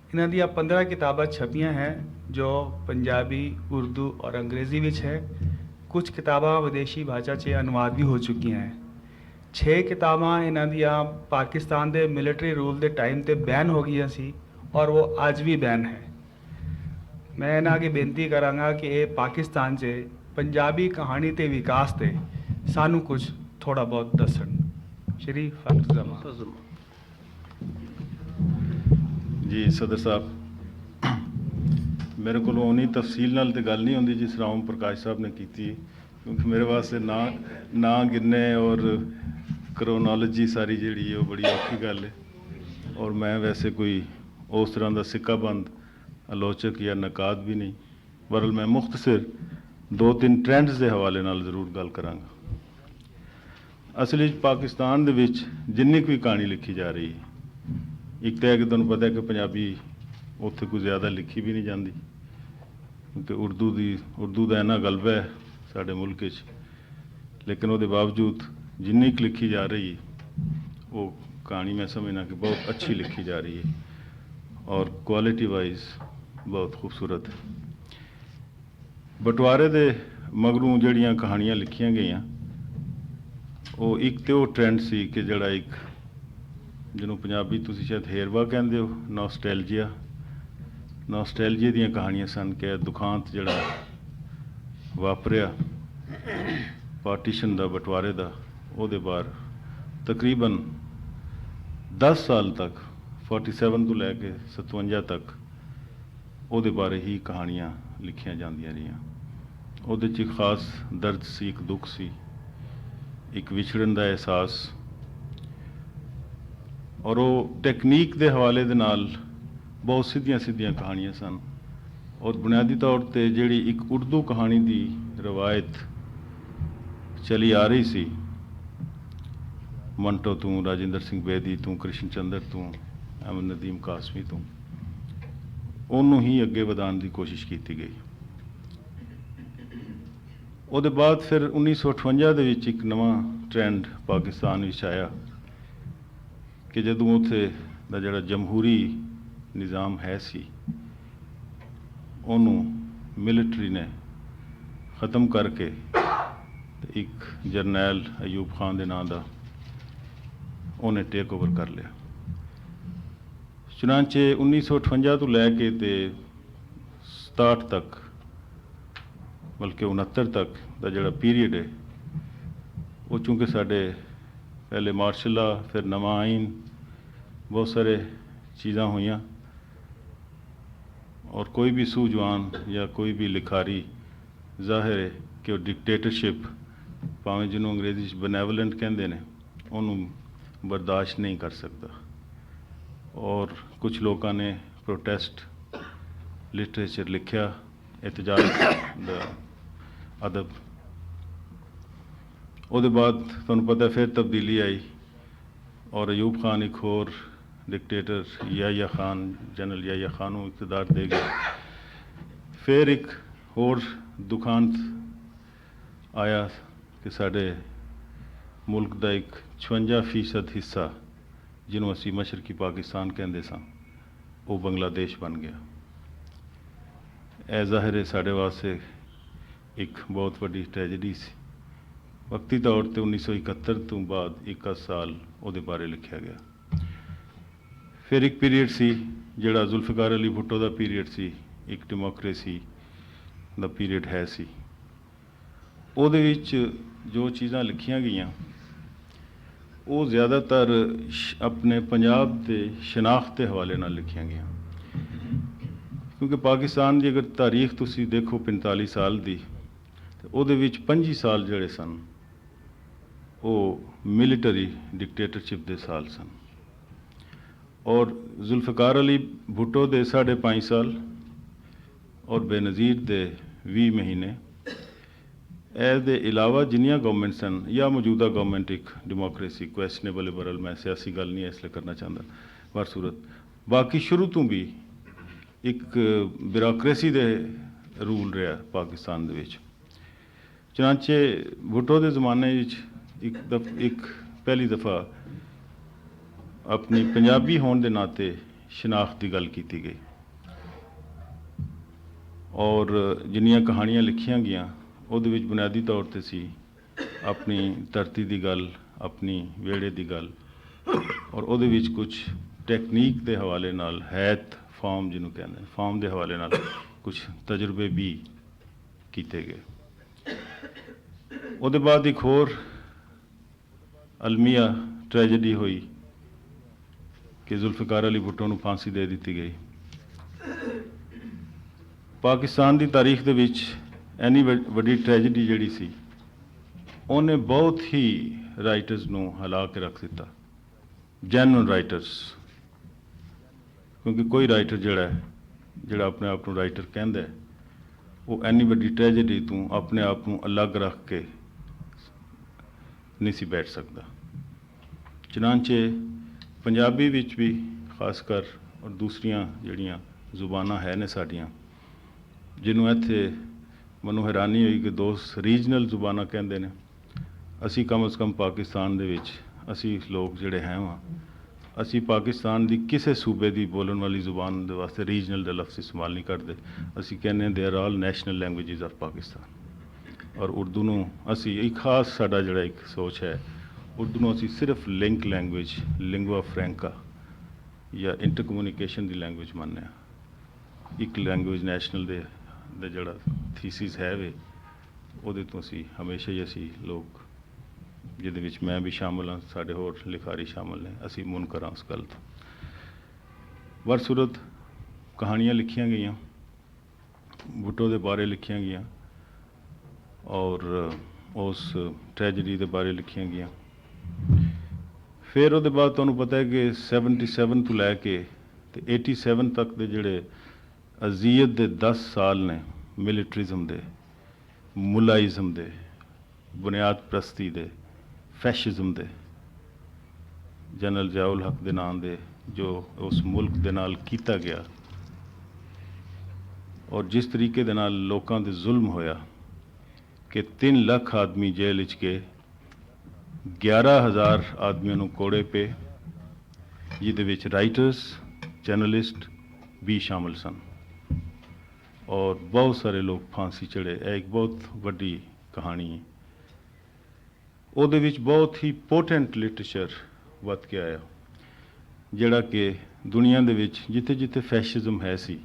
इन्हां दी 15 किताबां छपियां हैं जो पंजाबी, उर्दू और अंग्रेज़ी विच है। कुछ किताबां विदेशी भाषा से अनुवाद भी हो चुकी हैं। 6 किताबां इन्हां दियां पाकिस्तान के मिलिटरी रूल के टाइम ते बैन हो गई सी और वो अज भी बैन है। मैं इन्हां अगे बेनती करांगा कि ये पाकिस्तान से पंजाबी कहानी के विकास से सानू कुछ थोड़ा बहुत दसन। श्री फ़ख्र जमा जी सदर साहब, मेरे को उन्नी तफसील नाल ते गल नहीं होंदी जिस तरह ओम प्रकाश साहब ने की, क्योंकि मेरे वास्ते ना गिनने और क्रोनोलॉजी सारी जी वो बड़ी औखी गल है। और मैं वैसे कोई उस तरह का सिक्काबंद आलोचक या नकाद भी नहीं, बरल मैं मुख्तसर 2-3 ट्रेंड्स के हवाले नाल जरूर गल करांगा। असल पाकिस्तान दे विच जिन्नी कोई कहानी लिखी जा रही है, एक तो है कि तुहानूं पता है कि पंजाबी उत्थे कोई ज़्यादा लिखी भी नहीं जाती, क्योंकि उर्दू का इन्ना गलबा है साडे मुल्क च, लेकिन उसके बावजूद जिन्नी क लिखी जा रही है वो कहानी मैं समझना कि बहुत अच्छी लिखी जा रही है और क्वालिटी वाइज बहुत खूबसूरत है। बंटवारे दे मगरों जड़ियाँ कहानियाँ लिखियां गई वो एक तो वो ट्रेंड सी कि जड़ा एक जिन्हों पंजाबी तुसी शायद हेरवा कहते हो, नॉस्टैल्जिया दियां कहानियां सन कि दुखांत जड़ा वापरिया पार्टीशन दा, बंटवारे दा, ਉਹਦੇ ਬਾਅਦ तकरीबन 10 साल तक 47 तो लैके 57 तक ਉਹਦੇ बारे ही कहानियां लिखियां जांदियां रहियां। ਉਹਦੇ 'ਚ एक खास दर्द सी, एक दुख सी, एक विछड़न का एहसास, और वो टैक्नीक के हवाले दे नाल बहुत सीधियां कहानियां सन। और बुनियादी तौर पर जिहड़ी एक उर्दू कहानी की रवायत चली आ रही सी, मंटो तू, राजिंदर सिंह बेदी तू, कृष्ण चंद्र तू, अहमद नदीम कासमी तू, उन्होंने ही अगे वधाने की कोशिश की गई। ਉਹਦੇ बाद फिर 1958 ਦੇ ਵਿੱਚ ਇੱਕ ਨਵਾਂ ट्रेंड पाकिस्तान ਵਿੱਚ आया कि ਜਦੋਂ ਉੱਥੇ ਦਾ ਜਿਹੜਾ ਜਮਹੂਰੀ ਨਿਜ਼ਾਮ ਹੈ ਸੀ ਉਹਨੂੰ ਮਿਲਟਰੀ ਨੇ ख़त्म करके एक जरनैल अयूब खान के नाम का उन्हें टेक ओवर कर लिया। चुनाचे 1958 तो लैके 67 तक, बल्कि 69 तक का जोड़ा पीरीयड है वो चूँकि साढ़े पहले मार्शल लॉ, फिर नवा आइन, बहुत सारे चीज़ां हुई, और कोई भी सूझवान या कोई भी लिखारी जाहिर है कि वो डिक्टेटरशिप भावें जिन्होंने अंग्रेजी बेनेवलेंट कहते हैं उन्होंने बर्दाश्त नहीं कर सकता। और कुछ लोगों ने प्रोटेस्ट लिटरेचर लिखा, एहतजाज दा अदब। उसके बाद तुहानूं पता फिर तब्दीली आई और अयूब खान एक होर डिक्टेटर याह्या खान, जनरल याह्या खान को इक़्तिदार दे गए। फिर एक होर दुखांत आया कि साढ़े मुल्क का एक 56% हिस्सा जिन्हों असी मशरकी पाकिस्तान कहते सा वो बांग्लादेश बन गया। यह जाहिर है साढ़े वास्ते एक बहुत बड़ी ट्रैजेडी सी। वक्ती तौर पर 1971 तो बाद 1 साल वो बारे लिखा गया। ਫਿਰ ਇੱਕ ਪੀਰੀਅਡ ਸੀ ਜਿਹੜਾ ਜ਼ੁਲਫਕਾਰ ਅਲੀ ਭੁੱਟੋ ਦਾ ਪੀਰੀਅਡ ਸੀ, ਇੱਕ ਡੈਮੋਕ੍ਰੇਸੀ ਦਾ ਪੀਰੀਅਡ ਹੈ ਸੀ। ਉਹਦੇ ਵਿੱਚ ਜੋ ਚੀਜ਼ਾਂ ਲਿਖੀਆਂ ਗਈਆਂ ਉਹ ਜ਼ਿਆਦਾਤਰ ਆਪਣੇ ਪੰਜਾਬ ਦੇ ਸ਼ਨਾਖਤ ਦੇ ਹਵਾਲੇ ਨਾਲ ਲਿਖੀਆਂ ਗਈਆਂ, ਕਿਉਂਕਿ ਪਾਕਿਸਤਾਨ ਦੀ ਅਗਰ ਤਾਰੀਖ ਤੁਸੀਂ ਦੇਖੋ 45 ਸਾਲ ਦੀ, ਤੇ ਉਹਦੇ ਵਿੱਚ 25 ਸਾਲ ਜਿਹੜੇ ਸਨ ਉਹ ਮਿਲੀਟਰੀ ਡਿਕਟੇਟਰਸ਼ਿਪ ਦੇ ਸਾਲ ਸਨ, ਔਰ ਜ਼ੁਲਫਕਾਰ ਅਲੀ ਭੁੱਟੋ ਦੇ 5.5 ਸਾਲ ਔਰ ਬੇਨਜ਼ੀਰ ਦੇ 20 ਮਹੀਨੇ। ਇਹਦੇ ਇਲਾਵਾ ਜਿੰਨੀਆਂ ਗਵਰਨਮੈਂਟ ਸਨ ਜਾਂ ਮੌਜੂਦਾ ਗਵਰਨਮੈਂਟ ਇੱਕ ਡੈਮੋਕ੍ਰੇਸੀ ਕੁਐਸਚਨੇਬਲ ਲਿਬਰਲ, ਮੈਂ ਸਿਆਸੀ ਗੱਲ ਨਹੀਂ ਇਸ ਲਈ ਕਰਨਾ ਚਾਹੁੰਦਾ, ਪਰ ਸੂਰਤ ਬਾਕੀ ਸ਼ੁਰੂ ਤੋਂ ਵੀ ਇੱਕ ਬਿਊਰੋਕਰੇਸੀ ਦੇ ਰੂਲ ਰਿਹਾ ਪਾਕਿਸਤਾਨ ਦੇ ਵਿੱਚ। ਚਨਾਂਚੇ ਭੁੱਟੋ ਦੇ ਜ਼ਮਾਨੇ ਵਿੱਚ ਇੱਕ ਪਹਿਲੀ ਦਫਾ ਆਪਣੀ ਪੰਜਾਬੀ ਹੋਣ ਦੇ ਨਾਤੇ ਸ਼ਨਾਖਤ ਦੀ ਗੱਲ ਕੀਤੀ ਗਈ, ਔਰ ਜਿੰਨੀਆਂ ਕਹਾਣੀਆਂ ਲਿਖੀਆਂ ਗਈਆਂ ਉਹਦੇ ਵਿੱਚ ਬੁਨਿਆਦੀ ਤੌਰ ਤੇ ਸੀ ਆਪਣੀ ਧਰਤੀ ਦੀ ਗੱਲ, ਆਪਣੀ ਵਿਹੜੇ ਦੀ ਗੱਲ, ਔਰ ਉਹਦੇ ਵਿੱਚ ਕੁਝ ਟੈਕਨੀਕ ਦੇ ਹਵਾਲੇ ਨਾਲ, ਹੈਤ ਫਾਰਮ ਜਿਹਨੂੰ ਕਹਿੰਦੇ, ਫਾਰਮ ਦੇ ਹਵਾਲੇ ਨਾਲ ਕੁਝ ਤਜਰਬੇ ਵੀ ਕੀਤੇ ਗਏ। ਉਹਦੇ ਬਾਅਦ ਇੱਕ ਹੋਰ ਅਲਮੀਆ ਟ੍ਰੈਜੇਡੀ ਹੋਈ ਕਿ ਜ਼ੁਲਫਕਾਰ ਅਲੀ ਭੁੱਟੋ ਨੂੰ ਫਾਂਸੀ ਦੇ ਦਿੱਤੀ ਗਈ। ਪਾਕਿਸਤਾਨ ਦੀ ਤਾਰੀਖ ਦੇ ਵਿੱਚ ਇੰਨੀ ਵੱਡੀ ਟ੍ਰੈਜੇਡੀ ਜਿਹੜੀ ਸੀ, ਉਹਨੇ ਬਹੁਤ ਹੀ ਰਾਈਟਰਸ ਨੂੰ ਹਿਲਾ ਕੇ ਰੱਖ ਦਿੱਤਾ, ਜੈਨੂਇਨ ਰਾਈਟਰਸ, ਕਿਉਂਕਿ ਕੋਈ ਰਾਈਟਰ ਜਿਹੜਾ ਆਪਣੇ ਆਪ ਨੂੰ ਰਾਈਟਰ ਕਹਿੰਦਾ ਹੈ, ਉਹ ਇੰਨੀ ਵੱਡੀ ਟ੍ਰੈਜੇਡੀ ਤੋਂ ਆਪਣੇ ਆਪ ਨੂੰ ਅਲੱਗ ਰੱਖ ਕੇ ਨਹੀਂ ਸੀ ਬੈਠ ਸਕਦਾ। ਚਨਾਂਚੇ ਪੰਜਾਬੀ ਵਿੱਚ ਵੀ ਖਾਸ ਕਰ, ਔਰ ਦੂਸਰੀਆਂ ਜਿਹੜੀਆਂ ਜ਼ੁਬਾਨਾਂ ਹੈ ਨੇ ਸਾਡੀਆਂ, ਜਿਹਨੂੰ ਇੱਥੇ ਮੈਨੂੰ ਹੈਰਾਨੀ ਹੋਈ ਕਿ ਦੋਸਤ ਰੀਜਨਲ ਜ਼ੁਬਾਨਾਂ ਕਹਿੰਦੇ ਨੇ, ਅਸੀਂ ਕਮ ਅਜ਼ ਕਮ ਪਾਕਿਸਤਾਨ ਦੇ ਵਿੱਚ ਅਸੀਂ ਲੋਕ ਜਿਹੜੇ ਹੈ ਵਾਂ, ਅਸੀਂ ਪਾਕਿਸਤਾਨ ਦੀ ਕਿਸੇ ਸੂਬੇ ਦੀ ਬੋਲਣ ਵਾਲੀ ਜ਼ੁਬਾਨ ਦੇ ਵਾਸਤੇ ਰੀਜਨਲ ਦਾ ਲਫ਼ਜ਼ ਇਸਤੇਮਾਲ ਨਹੀਂ ਕਰਦੇ। ਅਸੀਂ ਕਹਿੰਦੇ ਹਾਂ they are all national languages of Pakistan. ਔਰ ਉਰਦੂ ਨੂੰ ਅਸੀਂ ਇੱਕ ਖਾਸ ਸਾਡਾ ਜਿਹੜਾ ਇੱਕ ਸੋਚ ਹੈ, ਉਰਦੂ ਨੂੰ ਅਸੀਂ ਸਿਰਫ ਲਿੰਕ ਲੈਂਗੁਏਜ, ਲਿੰਗੁਆ ਫਰੈਂਕਾ ਜਾਂ ਇੰਟਰ ਕਮਿਊਨੀਕੇਸ਼ਨ ਦੀ ਲੈਂਗੁਏਜ ਮੰਨਦੇ ਹਾਂ। ਇੱਕ ਲੈਂਗੁਏਜ ਨੈਸ਼ਨਲ ਦੇ ਜਿਹੜਾ ਥੀਸਿਸ ਹੈ ਵੇ, ਉਹਦੇ ਤੋਂ ਅਸੀਂ ਹਮੇਸ਼ਾ ਹੀ ਅਸੀਂ ਲੋਕ, ਜਿਹਦੇ ਵਿੱਚ ਮੈਂ ਵੀ ਸ਼ਾਮਲ ਹਾਂ, ਸਾਡੇ ਹੋਰ ਲਿਖਾਰੀ ਸ਼ਾਮਲ ਨੇ, ਅਸੀਂ ਮੁਨਕਰ ਹਾਂ ਉਸ ਗੱਲ ਤੋਂ। ਬਰਸੂਰਤ ਕਹਾਣੀਆਂ ਲਿਖੀਆਂ ਗਈਆਂ, ਭੁੱਟੋ ਦੇ ਬਾਰੇ ਲਿਖੀਆਂ ਗਈਆਂ, ਔਰ ਉਸ ਟ੍ਰੈਜੇਡੀ ਦੇ ਬਾਰੇ ਲਿਖੀਆਂ ਗਈਆਂ। ਫਿਰ ਉਹਦੇ ਬਾਅਦ ਤੁਹਾਨੂੰ ਪਤਾ ਹੈ ਕਿ 77 ਤੋਂ ਲੈ ਕੇ ਤੇ 87 ਤੱਕ ਦੇ ਜਿਹੜੇ ਅਜ਼ੀਅਤ ਦੇ 10 ਸਾਲ ਨੇ, ਮਿਲੀਟਰਿਜ਼ਮ ਦੇ, ਮੁਲਾਇਜ਼ਮ ਦੇ, ਬੁਨਿਆਦ ਪ੍ਰਸਤੀ ਦੇ, ਫੈਸ਼ਿਜ਼ਮ ਦੇ, ਜਨਰਲ ਜ਼ਿਆਉਲ ਹਕ ਦੇ ਨਾਂ ਦੇ ਜੋ ਉਸ ਮੁਲਕ ਦੇ ਨਾਲ ਕੀਤਾ ਗਿਆ, ਔਰ ਜਿਸ ਤਰੀਕੇ ਦੇ ਨਾਲ ਲੋਕਾਂ ਦੇ ਜ਼ੁਲਮ ਹੋਇਆ ਕਿ 3 ਲੱਖ ਆਦਮੀ ਜੇਲ੍ਹ ਵਿੱਚ ਗਏ, 11,000 ਆਦਮੀਆਂ ਨੂੰ ਕੋੜੇ ਪਏ, ਜਿਹਦੇ ਵਿੱਚ ਰਾਈਟਰਸ, ਜਰਨਲਿਸਟ ਵੀ ਸ਼ਾਮਲ ਸਨ, ਔਰ ਬਹੁਤ ਸਾਰੇ ਲੋਕ ਫਾਂਸੀ ਚੜ੍ਹੇ। ਇਹ ਇੱਕ ਬਹੁਤ ਵੱਡੀ ਕਹਾਣੀ ਹੈ। ਉਹਦੇ ਵਿੱਚ ਬਹੁਤ ਹੀ ਪੋਟੈਂਟ ਲਿਟਰੇਚਰ ਵੱਧ ਕੇ ਆਇਆ, ਜਿਹੜਾ ਕਿ ਦੁਨੀਆ ਦੇ ਵਿੱਚ ਜਿੱਥੇ ਜਿੱਥੇ ਫੈਸ਼ਿਜ਼ਮ ਹੈ ਸੀ,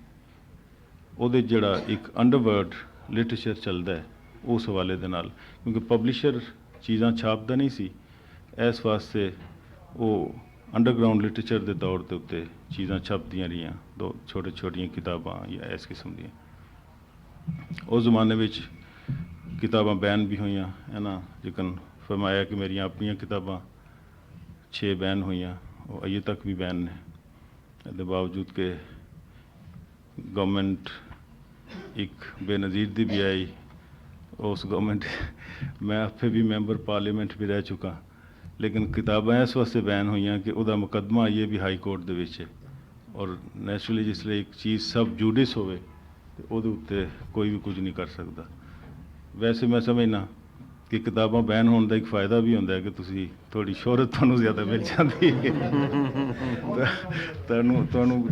ਉਹਦੇ ਜਿਹੜਾ ਇੱਕ ਅੰਡਰਵਰਲਡ ਲਿਟਰੇਚਰ ਚੱਲਦਾ ਹੈ ਉਸ ਹਵਾਲੇ ਦੇ ਨਾਲ, ਕਿਉਂਕਿ ਪਬਲਿਸ਼ਰ ਚੀਜ਼ਾਂ ਛਾਪਦਾ ਨਹੀਂ ਸੀ, ਇਸ ਵਾਸਤੇ ਉਹ ਅੰਡਰਗਰਾਊਂਡ ਲਿਟਰੇਚਰ ਦੇ ਤੌਰ ਦੇ ਉੱਤੇ ਚੀਜ਼ਾਂ ਛਪਦੀਆਂ ਰਹੀਆਂ, ਦੋ ਛੋਟੀਆਂ ਕਿਤਾਬਾਂ ਜਾਂ ਇਸ ਕਿਸਮ ਦੀਆਂ। ਉਸ ਜ਼ਮਾਨੇ ਵਿੱਚ ਕਿਤਾਬਾਂ ਬੈਨ ਵੀ ਹੋਈਆਂ, ਇਹਨਾਂ ਜਿਕਨ ਫਰਮਾਇਆ ਕਿ ਮੇਰੀਆਂ ਆਪਣੀਆਂ ਕਿਤਾਬਾਂ 6 ਬੈਨ ਹੋਈਆਂ, ਉਹ ਅਜੇ ਤੱਕ ਵੀ ਬੈਨ ਨੇ। ਇਹਦੇ ਬਾਵਜੂਦ ਕਿ ਗਵਰਨਮੈਂਟ ਇੱਕ ਬੇਨਜ਼ੀਰ ਦੀ ਵੀ ਆਈ, ਉਸ ਗਵਰਨਮੈਂਟ ਮੈਂ ਆਪੇ ਵੀ ਮੈਂਬਰ ਪਾਰਲੀਮੈਂਟ ਵੀ ਰਹਿ ਚੁੱਕਾ, ਲੇਕਿਨ ਕਿਤਾਬਾਂ ਇਸ ਵਾਸਤੇ ਬੈਨ ਹੋਈਆਂ ਕਿ ਉਹਦਾ ਮੁਕੱਦਮਾ ਇਹ ਵੀ ਹਾਈ ਕੋਰਟ ਦੇ ਵਿੱਚ ਹੈ, ਔਰ ਨੈਚੁਰਲੀ ਜਿਸ ਲਈ ਇੱਕ ਚੀਜ਼ ਸਬ ਜੂਡਿਸ ਹੋਵੇ ਤੇ ਉਹਦੇ ਉੱਤੇ ਕੋਈ ਵੀ ਕੁਝ ਨਹੀਂ ਕਰ ਸਕਦਾ। ਵੈਸੇ ਮੈਂ ਸਮਝਦਾ ਕਿ ਕਿਤਾਬਾਂ ਬੈਨ ਹੋਣ ਦਾ ਇੱਕ ਫਾਇਦਾ ਵੀ ਹੁੰਦਾ ਹੈ ਕਿ ਤੁਸੀਂ ਤੁਹਾਡੀ ਸ਼ੋਹਰਤ ਤੁਹਾਨੂੰ ਜ਼ਿਆਦਾ ਮਿਲ ਜਾਂਦੀ ਹੈ।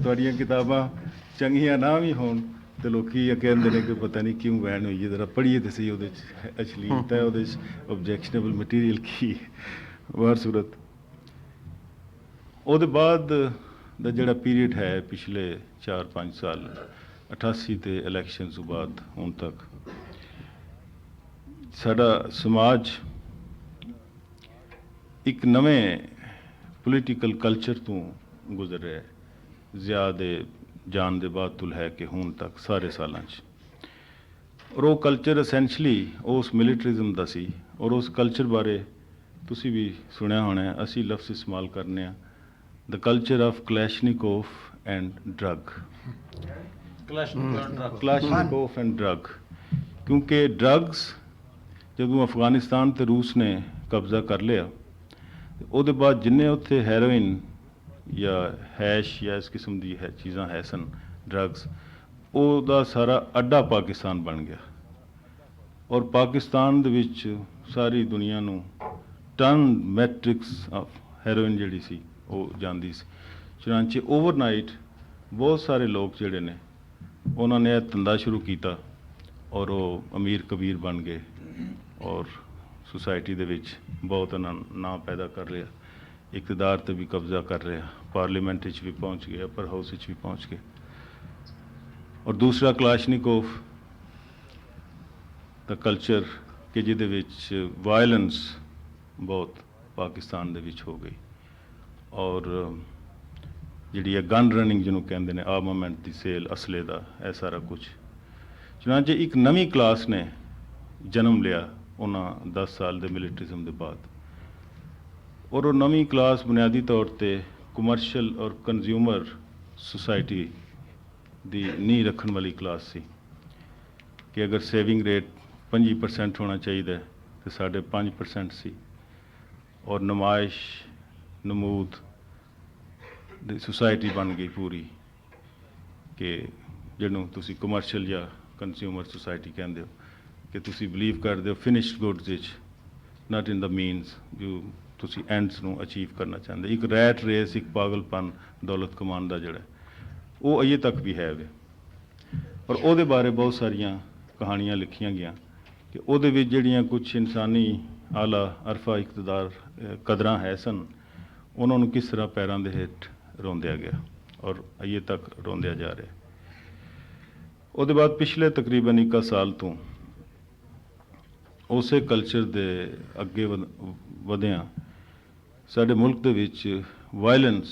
ਤੁਹਾਡੀਆਂ ਕਿਤਾਬਾਂ ਚੰਗੀਆਂ ਨਾ ਵੀ ਹੋਣ ਤੇ ਲੋਕੀ ਇਹ ਕਹਿੰਦੇ ਨੇ ਕਿ ਪਤਾ ਨਹੀਂ ਕਿਉਂ ਬੈਨ ਹੋਈ ਹੈ, ਜ਼ਰਾ ਪੜ੍ਹੀਏ ਤੇ ਸਹੀ ਉਹਦੇ 'ਚ ਅਸ਼ਲੀਲਤਾ ਹੈ, ਉਹਦੇ 'ਚ ਓਬਜੈਕਸ਼ਨੇਬਲ ਮਟੀਰੀਅਲ ਕੀ। ਵਾਰ ਸੂਰਤ ਉਹਦੇ ਬਾਅਦ ਦਾ ਜਿਹੜਾ ਪੀਰੀਅਡ ਹੈ ਪਿਛਲੇ 4-5 ਸਾਲ 88 ਦੇ ਇਲੈਕਸ਼ਨ ਤੋਂ ਬਾਅਦ ਹੁਣ ਤੱਕ ਸਾਡਾ ਸਮਾਜ ਇੱਕ ਨਵੇਂ ਪੋਲੀਟੀਕਲ ਕਲਚਰ ਤੋਂ ਗੁਜ਼ਰ ਰਿਹਾ ਹੈ। ਜ਼ਿਆਦ ਦੇ ਜਾਣ ਦੇ ਬਾਅਦ ਤੋਂ ਲੈ ਕੇ ਹੁਣ ਤੱਕ ਸਾਰੇ ਸਾਲਾਂ 'ਚ, ਔਰ ਉਹ ਕਲਚਰ ਅਸੈਂਸ਼ਲੀ ਉਸ ਮਿਲੀਟਰਿਜ਼ਮ ਦਾ ਸੀ। ਔਰ ਉਸ ਕਲਚਰ ਬਾਰੇ ਤੁਸੀਂ ਵੀ ਸੁਣਿਆ ਹੋਣਾ ਹੈ, ਅਸੀਂ ਲਫ਼ਜ਼ ਇਸਤੇਮਾਲ ਕਰਨੇ ਆ, the culture of Kalashnikov and drug. Kalashnikov and drug, ਕਿਉਂਕਿ ਡਰੱਗਸ ਜਦੋਂ ਅਫਗਾਨਿਸਤਾਨ ਤੇ ਰੂਸ ਨੇ ਕਬਜ਼ਾ ਕਰ ਲਿਆ, ਉਹਦੇ ਬਾਅਦ ਜਿੰਨੇ ਉੱਥੇ ਹੈਰੋਇਨ ਜਾਂ ਹੈਸ਼ ਜਾਂ ਇਸ ਕਿਸਮ ਦੀ ਹੈ ਚੀਜ਼ਾਂ ਹੈ ਸਨ ਡਰੱਗਸ, ਉਹਦਾ ਸਾਰਾ ਅੱਡਾ ਪਾਕਿਸਤਾਨ ਬਣ ਗਿਆ। ਔਰ ਪਾਕਿਸਤਾਨ ਦੇ ਵਿੱਚ ਸਾਰੀ ਦੁਨੀਆ ਨੂੰ ਟਨ ਮੈਟ੍ਰਿਕਸ ਆਫ ਹੈਰੋਇਨ ਜਿਹੜੀ ਸੀ ਉਹ ਜਾਂਦੀ ਸੀ। ਚੁਨਾਂਚੇ ਓਵਰਨਾਈਟ ਬਹੁਤ ਸਾਰੇ ਲੋਕ ਜਿਹੜੇ ਨੇ ਉਹਨਾਂ ਨੇ ਇਹ ਧੰਦਾ ਸ਼ੁਰੂ ਕੀਤਾ ਔਰ ਉਹ ਅਮੀਰ ਕਬੀਰ ਬਣ ਗਏ ਔਰ ਸੁਸਾਇਟੀ ਦੇ ਵਿੱਚ ਬਹੁਤ ਨਾਂ ਪੈਦਾ ਕਰ ਲਿਆ, ਇਕਤਦਾਰ ਤੇ ਵੀ ਕਬਜ਼ਾ ਕਰ ਰਿਹਾ, ਪਾਰਲੀਮੈਂਟ ਵਿੱਚ ਵੀ ਪਹੁੰਚ ਗਏ, ਅਪਰ ਹਾਊਸ ਵਿੱਚ ਵੀ ਪਹੁੰਚ ਗਏ। ਔਰ ਦੂਸਰਾ ਕਲਾਸ਼ਨਿਕੋਵ ਦਾ ਕਲਚਰ ਕਿ ਜਿਹਦੇ ਵਿੱਚ ਵਾਇਲੈਂਸ ਬਹੁਤ ਪਾਕਿਸਤਾਨ ਦੇ ਵਿੱਚ ਹੋ ਗਈ ਔਰ ਜਿਹੜੀ ਹੈ ਗਨ ਰਨਿੰਗ ਜਿਹਨੂੰ ਕਹਿੰਦੇ ਨੇ, ਆਰਮਾਮੈਂਟ ਦੀ ਸੇਲ, ਅਸਲੇ ਦਾ, ਇਹ ਸਾਰਾ ਕੁਝ। ਚੁਨਾਂਚੇ ਇੱਕ ਨਵੀਂ ਕਲਾਸ ਨੇ ਜਨਮ ਲਿਆ ਉਹਨਾਂ 10 ਸਾਲ ਦੇ ਮਿਲੀਟਰਿਜ਼ਮ ਦੇ ਬਾਅਦ, ਔਰ ਉਹ ਨਵੀਂ ਕਲਾਸ ਬੁਨਿਆਦੀ ਤੌਰ ਤੇ ਕਮਰਸ਼ੀਅਲ ਔਰ ਕੰਜ਼ਿਊਮਰ ਸੁਸਾਇਟੀ ਦੀ ਨੀਂਹ ਰੱਖਣ ਵਾਲੀ ਕਲਾਸ ਸੀ ਕਿ ਅਗਰ ਸੇਵਿੰਗ ਰੇਟ 25% ਹੋਣਾ ਚਾਹੀਦਾ ਤੇ ਸਾਡੇ 5% ਸੀ। ਔਰ ਨਮਾਇਸ਼ ਨਮੂਦ ਦੀ ਸੁਸਾਇਟੀ ਬਣ ਗਈ ਪੂਰੀ ਕਿ ਜਿਹਨੂੰ ਤੁਸੀਂ ਕਮਰਸ਼ੀਅਲ ਜਾਂ ਕੰਜ਼ਿਊਮਰ ਸੁਸਾਇਟੀ ਕਹਿੰਦੇ ਹੋ, ਕਿ ਤੁਸੀਂ ਬਿਲੀਵ ਕਰਦੇ ਹੋ ਫਿਨਿਸ਼ਡ ਗੁੱਡਸ ਵਿੱਚ, ਨਾਟ ਇਨ ਦਾ ਮੀਨਸ ਜੋ ਤੁਸੀਂ ਐਂਡਸ ਨੂੰ ਅਚੀਵ ਕਰਨਾ ਚਾਹੁੰਦੇ। ਇੱਕ ਰੈਟ ਰੇਸ, ਇੱਕ ਪਾਗਲਪਨ ਦੌਲਤ ਕਮਾਉਣ ਦਾ ਜਿਹੜਾ ਉਹ ਅਜੇ ਤੱਕ ਵੀ ਹੈ ਵੇ। ਔਰ ਉਹਦੇ ਬਾਰੇ ਬਹੁਤ ਸਾਰੀਆਂ ਕਹਾਣੀਆਂ ਲਿਖੀਆਂ ਗਈਆਂ ਕਿ ਉਹਦੇ ਵਿੱਚ ਜਿਹੜੀਆਂ ਕੁਝ ਇਨਸਾਨੀ ਆਲਾ ਅਰਫਾ ਇਕਤਦਾਰ ਕਦਰਾਂ ਹੈ ਸਨ, ਉਹਨਾਂ ਨੂੰ ਕਿਸ ਤਰ੍ਹਾਂ ਪੈਰਾਂ ਦੇ ਹੇਠ ਰੋਂਦਿਆ ਗਿਆ ਔਰ ਅਜੇ ਤੱਕ ਰੋਂਦਿਆ ਜਾ ਰਿਹਾ। ਉਹਦੇ ਬਾਅਦ ਪਿਛਲੇ ਤਕਰੀਬਨ 1 ਸਾਲ ਤੋਂ ਉਸੇ ਕਲਚਰ ਦੇ ਅੱਗੇ ਵਧਿਆਂ ਸਾਡੇ ਮੁਲਕ ਦੇ ਵਿੱਚ ਵਾਇਲੈਂਸ,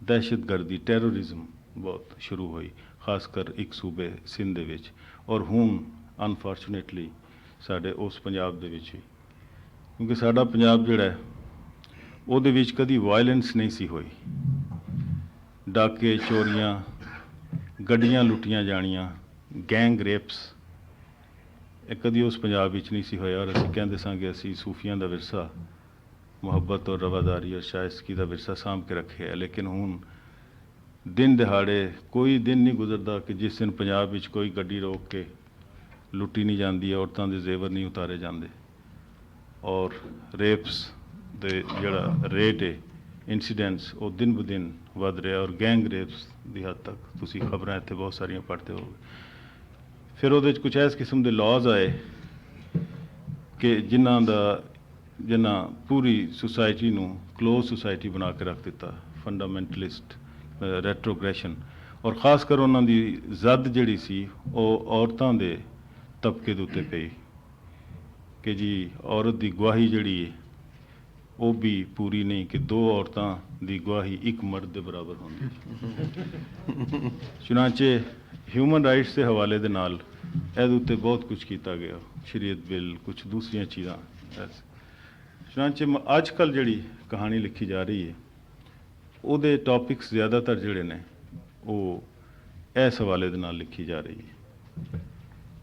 ਦਹਿਸ਼ਤਗਰਦੀ, ਟੈਰਰਿਜ਼ਮ ਬਹੁਤ ਸ਼ੁਰੂ ਹੋਈ, ਖਾਸ ਕਰ ਇੱਕ ਸੂਬੇ ਸਿੰਧ ਦੇ ਵਿੱਚ ਔਰ ਹੁਣ ਅਨਫੋਰਚੂਨੇਟਲੀ ਸਾਡੇ ਉਸ ਪੰਜਾਬ ਦੇ ਵਿੱਚ ਵੀ। ਕਿਉਂਕਿ ਸਾਡਾ ਪੰਜਾਬ ਜਿਹੜਾ ਹੈ ਉਹਦੇ ਵਿੱਚ ਕਦੀ ਵਾਇਲੈਂਸ ਨਹੀਂ ਸੀ ਹੋਈ। ਡਾਕੇ, ਚੋਰੀਆਂ, ਗੱਡੀਆਂ ਲੁੱਟੀਆਂ ਜਾਣੀਆਂ, ਗੈਂਗ ਰੇਪਸ, ਇਹ ਕਦੀ ਉਸ ਪੰਜਾਬ ਵਿੱਚ ਨਹੀਂ ਸੀ ਹੋਇਆ। ਔਰ ਅਸੀਂ ਕਹਿੰਦੇ ਸਾਂ ਕਿ ਅਸੀਂ ਸੂਫੀਆਂ ਦਾ ਵਿਰਸਾ, ਮੁਹੱਬਤ ਔਰ ਰਵਾਦਾਰੀ ਔਰ ਸ਼ਾਇਸਤੀ ਦਾ ਵਿਰਸਾ ਸਾਂਭ ਕੇ ਰੱਖਿਆ। ਲੇਕਿਨ ਹੁਣ ਦਿਨ ਦਿਹਾੜੇ ਕੋਈ ਦਿਨ ਨਹੀਂ ਗੁਜ਼ਰਦਾ ਕਿ ਜਿਸ ਦਿਨ ਪੰਜਾਬ ਵਿੱਚ ਕੋਈ ਗੱਡੀ ਰੋਕ ਕੇ ਲੁੱਟੀ ਨਹੀਂ ਜਾਂਦੀ, ਔਰਤਾਂ ਦੇ ਜ਼ੇਵਰ ਨਹੀਂ ਉਤਾਰੇ ਜਾਂਦੇ ਔਰ ਰੇਪਸ ਦੇ ਜਿਹੜਾ ਰੇਟ ਹੈ, ਇੰਸੀਡੈਂਟਸ, ਉਹ ਦਿਨ ਬ ਦਿਨ ਵੱਧ ਰਿਹਾ ਔਰ ਗੈਂਗ ਰੇਪਸ ਦੀ ਹੱਦ ਤੱਕ ਤੁਸੀਂ ਖਬਰਾਂ ਇੱਥੇ ਬਹੁਤ ਸਾਰੀਆਂ ਪੜ੍ਹਦੇ ਹੋਗੇ। ਫਿਰ ਉਹਦੇ 'ਚ ਕੁਛ ਇਸ ਕਿਸਮ ਦੇ ਲਾਜ਼ ਆਏ ਕਿ ਜਿਨ੍ਹਾਂ ਪੂਰੀ ਸੁਸਾਇਟੀ ਨੂੰ ਕਲੋਜ਼ ਸੁਸਾਇਟੀ ਬਣਾ ਕੇ ਰੱਖ ਦਿੱਤਾ, ਫੰਡਾਮੈਂਟਲਿਸਟ, ਰੈਟਰੋਗ੍ਰੈਸ਼ਨ, ਔਰ ਖਾਸ ਕਰ ਉਹਨਾਂ ਦੀ ਜ਼ਦ ਜਿਹੜੀ ਸੀ ਉਹ ਔਰਤਾਂ ਦੇ ਤਬਕੇ ਦੇ ਉੱਤੇ ਪਈ ਕਿ ਜੀ ਔਰਤ ਦੀ ਗਵਾਹੀ ਜਿਹੜੀ ਹੈ ਉਹ ਵੀ ਪੂਰੀ ਨਹੀਂ, ਕਿ 2 ਔਰਤਾਂ ਦੀ ਗਵਾਹੀ 1 ਮਰਦ ਦੇ ਬਰਾਬਰ ਹੁੰਦੀ। ਚੁਨਾਂਚੇ ਹਿਊਮਨ ਰਾਈਟਸ ਦੇ ਹਵਾਲੇ ਦੇ ਨਾਲ ਇਹਦੇ ਉੱਤੇ ਬਹੁਤ ਕੁਝ ਕੀਤਾ ਗਿਆ, ਸ਼ਰੀਅਤ ਬਿੱਲ, ਕੁਝ ਦੂਸਰੀਆਂ ਚੀਜ਼ਾਂ। ਚੁਨਾਂਚੇ ਅੱਜ ਕੱਲ੍ਹ ਜਿਹੜੀ ਕਹਾਣੀ ਲਿਖੀ ਜਾ ਰਹੀ ਹੈ ਉਹਦੇ ਟੌਪਿਕਸ ਜ਼ਿਆਦਾਤਰ ਜਿਹੜੇ ਨੇ ਉਹ ਇਸ ਹਵਾਲੇ ਦੇ ਨਾਲ ਲਿਖੀ ਜਾ ਰਹੀ ਹੈ,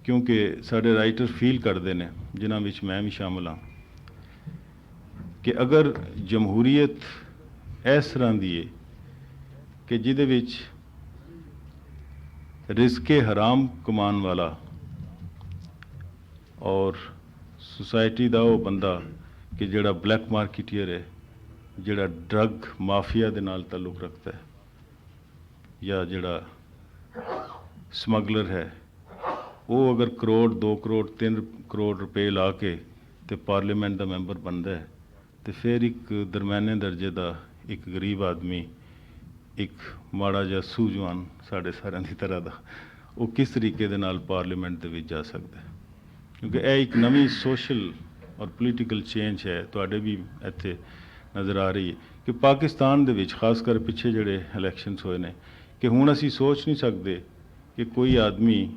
ਕਿਉਂਕਿ ਸਾਡੇ ਰਾਈਟਰ ਫੀਲ ਕਰਦੇ ਨੇ, ਜਿਨ੍ਹਾਂ ਵਿੱਚ ਮੈਂ ਵੀ ਸ਼ਾਮਲ ਹਾਂ, ਕਿ ਅਗਰ ਜਮਹੂਰੀਅਤ ਇਸ ਤਰ੍ਹਾਂ ਦੀ ਹੈ ਕਿ ਜਿਹਦੇ ਵਿੱਚ ਰਿਜ਼ਕੇ ਹਰਾਮ ਕਮਾਉਣ ਵਾਲਾ ਔਰ ਸੁਸਾਇਟੀ ਦਾ ਉਹ ਬੰਦਾ ਕਿ ਜਿਹੜਾ ਬਲੈਕ ਮਾਰਕੀਟੀਅਰ ਹੈ, ਜਿਹੜਾ ਡਰੱਗ ਮਾਫੀਆ ਦੇ ਨਾਲ ਤਾਲੁਕ ਰੱਖਦਾ ਹੈ, ਜਾਂ ਜਿਹੜਾ ਸਮਗਲਰ ਹੈ, ਉਹ ਅਗਰ ਕਰੋੜ, 2 ਕਰੋੜ, 3 ਕਰੋੜ ਰੁਪਏ ਲਾ ਕੇ ਤੇ ਪਾਰਲੀਮੈਂਟ ਦਾ ਮੈਂਬਰ ਬਣਦਾ ਹੈ, ਤੇ ਫਿਰ ਇੱਕ ਦਰਮਿਆਨੇ ਦਰਜੇ ਦਾ ਇੱਕ ਗਰੀਬ ਆਦਮੀ ਇੱਕ ਮਾੜਾ ਜਿਹਾ ਸੂਝਵਾਨ ਸਾਡੇ ਸਾਰਿਆਂ ਦੀ ਤਰ੍ਹਾਂ ਦਾ, ਉਹ ਕਿਸ ਤਰੀਕੇ ਦੇ ਨਾਲ ਪਾਰਲੀਮੈਂਟ ਦੇ ਵਿੱਚ ਜਾ ਸਕਦਾ ਹੈ। ਕਿਉਂਕਿ ਇਹ ਇੱਕ ਨਵੀਂ ਸੋਸ਼ਲ ਔਰ ਪੋਲੀਟੀਕਲ ਚੇਂਜ ਹੈ, ਤੁਹਾਡੇ ਵੀ ਇੱਥੇ ਨਜ਼ਰ ਆ ਰਹੀ ਹੈ ਕਿ ਪਾਕਿਸਤਾਨ ਦੇ ਵਿੱਚ ਖਾਸ ਕਰ ਪਿੱਛੇ ਜਿਹੜੇ ਇਲੈਕਸ਼ਨਸ ਹੋਏ ਨੇ, ਕਿ ਹੁਣ ਅਸੀਂ ਸੋਚ ਨਹੀਂ ਸਕਦੇ ਕਿ ਕੋਈ ਆਦਮੀ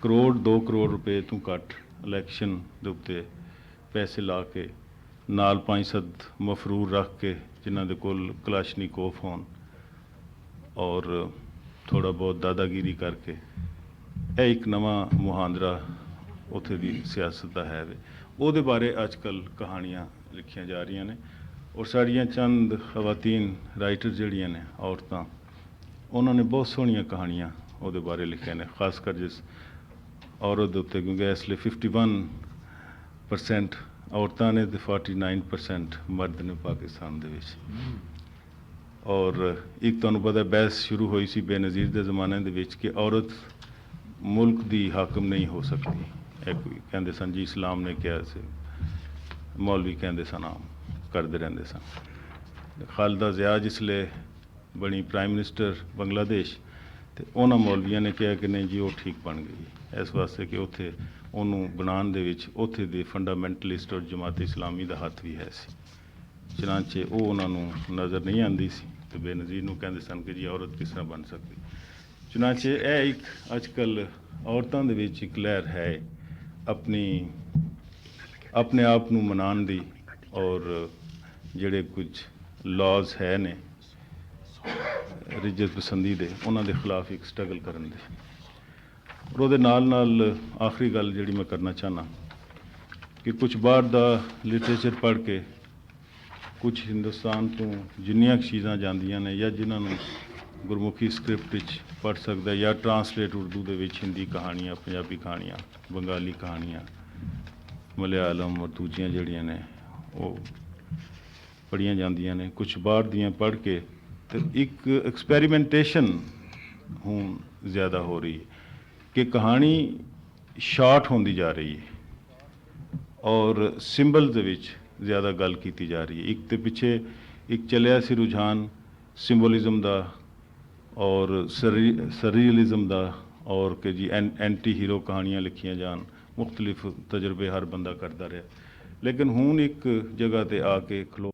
ਕਰੋੜ 2 ਕਰੋੜ ਰੁਪਏ ਤੋਂ ਘੱਟ ਇਲੈਕਸ਼ਨ ਦੇ ਉੱਤੇ ਪੈਸੇ ਲਾ ਕੇ ਨਾਲ 5-7 ਮਫਰੂਰ ਰੱਖ ਕੇ, ਜਿਨ੍ਹਾਂ ਦੇ ਕੋਲ ਕਲਾਸ਼ਨੀਕੋਵ ਹੋਣ ਔਰ ਥੋੜ੍ਹਾ ਬਹੁਤ ਦਾਦਾਗੀਰੀ ਕਰਕੇ, ਇਹ ਇੱਕ ਨਵਾਂ ਮੁਹਾਂਦਰਾ ਉੱਥੇ ਦੀ ਸਿਆਸਤ ਦਾ ਹੈ ਵੇ। ਉਹਦੇ ਬਾਰੇ ਅੱਜ ਕੱਲ੍ਹ ਕਹਾਣੀਆਂ ਲਿਖੀਆਂ ਜਾ ਰਹੀਆਂ ਨੇ ਔਰ ਸਾਡੀਆਂ ਚੰਦ ਖਵਾਤੀਨ ਰਾਈਟਰ ਜਿਹੜੀਆਂ ਨੇ, ਔਰਤਾਂ, ਉਹਨਾਂ ਨੇ ਬਹੁਤ ਸੋਹਣੀਆਂ ਕਹਾਣੀਆਂ ਉਹਦੇ ਬਾਰੇ ਲਿਖੀਆਂ ਨੇ, ਖਾਸ ਕਰ ਜਿਸ ਔਰਤ ਦੇ ਉੱਤੇ, ਕਿਉਂਕਿ ਇਸ ਲਈ 51% ਔਰਤਾਂ ਨੇ ਤੇ 49% ਮਰਦ ਨੇ ਪਾਕਿਸਤਾਨ ਦੇ ਵਿੱਚ। ਔਰ ਇੱਕ ਤੁਹਾਨੂੰ ਪਤਾ ਬਹਿਸ ਸ਼ੁਰੂ ਹੋਈ ਸੀ ਬੇਨਜ਼ੀਰ ਦੇ ਜ਼ਮਾਨੇ ਦੇ ਵਿੱਚ ਕਿ ਔਰਤ ਮੁਲਕ ਦੀ ਹਾਕਮ ਨਹੀਂ ਹੋ ਸਕਦੀ। ਇਹ ਕੋਈ ਕਹਿੰਦੇ ਸਨ ਜੀ, ਇਸਲਾਮ ਨੇ ਕਿਹਾ ਸੀ, ਮੌਲਵੀ ਕਹਿੰਦੇ ਸਨ, ਆਮ ਕਰਦੇ ਰਹਿੰਦੇ ਸਨ। ਖਾਲਦਾ ਜ਼ਿਆ ਜਿਸਲੇ ਬਣੀ ਪ੍ਰਾਈਮ ਮਿਨਿਸਟਰ ਬੰਗਲਾਦੇਸ਼, ਤੇ ਉਹਨਾਂ ਮੌਲਵੀਆਂ ਨੇ ਕਿਹਾ ਕਿ ਨਹੀਂ ਜੀ ਉਹ ਠੀਕ ਬਣ ਗਈ, ਇਸ ਵਾਸਤੇ ਕਿ ਉੱਥੇ ਉਹਨੂੰ ਬਣਾਉਣ ਦੇ ਵਿੱਚ ਉੱਥੇ ਦੇ ਫੰਡਾਮੈਂਟਲਿਸਟ ਔਰ ਜਮਾਤ ਇਸਲਾਮੀ ਦਾ ਹੱਥ ਵੀ ਹੈ ਸੀ। ਚਨਾਂਚੇ ਉਹ ਉਹਨਾਂ ਨੂੰ ਨਜ਼ਰ ਨਹੀਂ ਆਉਂਦੀ ਸੀ ਤੇ ਬੇਨਜ਼ੀਰ ਨੂੰ ਕਹਿੰਦੇ ਸਨ ਕਿ ਜੀ ਔਰਤ ਕਿਸ ਤਰ੍ਹਾਂ ਬਣ ਸਕਦੀ। ਚਨਾਂਚੇ ਇਹ ਇੱਕ ਅੱਜ ਕੱਲ੍ਹ ਔਰਤਾਂ ਦੇ ਵਿੱਚ ਇੱਕ ਲਹਿਰ ਹੈ ਆਪਣੇ ਆਪ ਨੂੰ ਮਨਾਉਣ ਦੀ, ਔਰ ਜਿਹੜੇ ਕੁਝ ਲਾਜ਼ ਹੈ ਨੇ ਰਿਜਤ ਪਸੰਦੀ ਦੇ, ਉਹਨਾਂ ਦੇ ਖਿਲਾਫ ਇੱਕ ਸਟਰਗਲ ਕਰਨ ਦੇ। ਔਰ ਉਹਦੇ ਨਾਲ ਨਾਲ ਆਖਰੀ ਗੱਲ ਜਿਹੜੀ ਮੈਂ ਕਰਨਾ ਚਾਹੁੰਦਾ ਕਿ ਕੁਝ ਬਾਹਰ ਦਾ ਲਿਟਰੇਚਰ ਪੜ੍ਹ ਕੇ, ਕੁਝ ਹਿੰਦੁਸਤਾਨ ਤੋਂ ਜਿੰਨੀਆਂ ਚੀਜ਼ਾਂ ਜਾਂਦੀਆਂ ਨੇ ਜਾਂ ਜਿਨ੍ਹਾਂ ਨੂੰ ਗੁਰਮੁਖੀ ਸਕ੍ਰਿਪਟ ਵਿੱਚ ਪੜ੍ਹ ਸਕਦਾ, ਜਾਂ ਟਰਾਂਸਲੇਟ ਉਰਦੂ ਦੇ ਵਿੱਚ ਹਿੰਦੀ ਕਹਾਣੀਆਂ, ਪੰਜਾਬੀ ਕਹਾਣੀਆਂ, ਬੰਗਾਲੀ ਕਹਾਣੀਆਂ, ਮਲਿਆਲਮ ਔਰ ਦੂਜੀਆਂ ਜਿਹੜੀਆਂ ਨੇ ਉਹ ਪੜ੍ਹੀਆਂ ਜਾਂਦੀਆਂ ਨੇ, ਕੁਝ ਬਾਹਰ ਦੀਆਂ ਪੜ੍ਹ ਕੇ, ਤੇ ਇੱਕ ਐਕਸਪੈਰੀਮੈਂਟੇਸ਼ਨ ਹੁਣ ਜ਼ਿਆਦਾ ਹੋ ਰਹੀ ਹੈ ਕਿ ਕਹਾਣੀ ਸ਼ਾਰਟ ਹੁੰਦੀ ਜਾ ਰਹੀ ਹੈ ਔਰ ਸਿੰਬਲ ਦੇ ਵਿੱਚ ਜ਼ਿਆਦਾ ਗੱਲ ਕੀਤੀ ਜਾ ਰਹੀ ਹੈ। ਇੱਕ ਤੇ ਪਿੱਛੇ ਇੱਕ ਚੱਲਿਆ ਸੀ ਰੁਝਾਨ ਸਿੰਬੋਲਿਜ਼ਮ ਦਾ ਔਰ ਸਰਰੀਅਲਿਜ਼ਮ ਦਾ, ਔਰ ਕਿ ਜੀ ਐਂਟੀ ਹੀਰੋ ਕਹਾਣੀਆਂ ਲਿਖੀਆਂ ਜਾਣ, ਮੁਖਤਲਿਫ ਤਜਰਬੇ ਹਰ ਬੰਦਾ ਕਰਦਾ ਰਿਹਾ। ਲੇਕਿਨ ਹੁਣ ਇੱਕ ਜਗ੍ਹਾ ਤੇ ਆ ਕੇ ਖਲੋ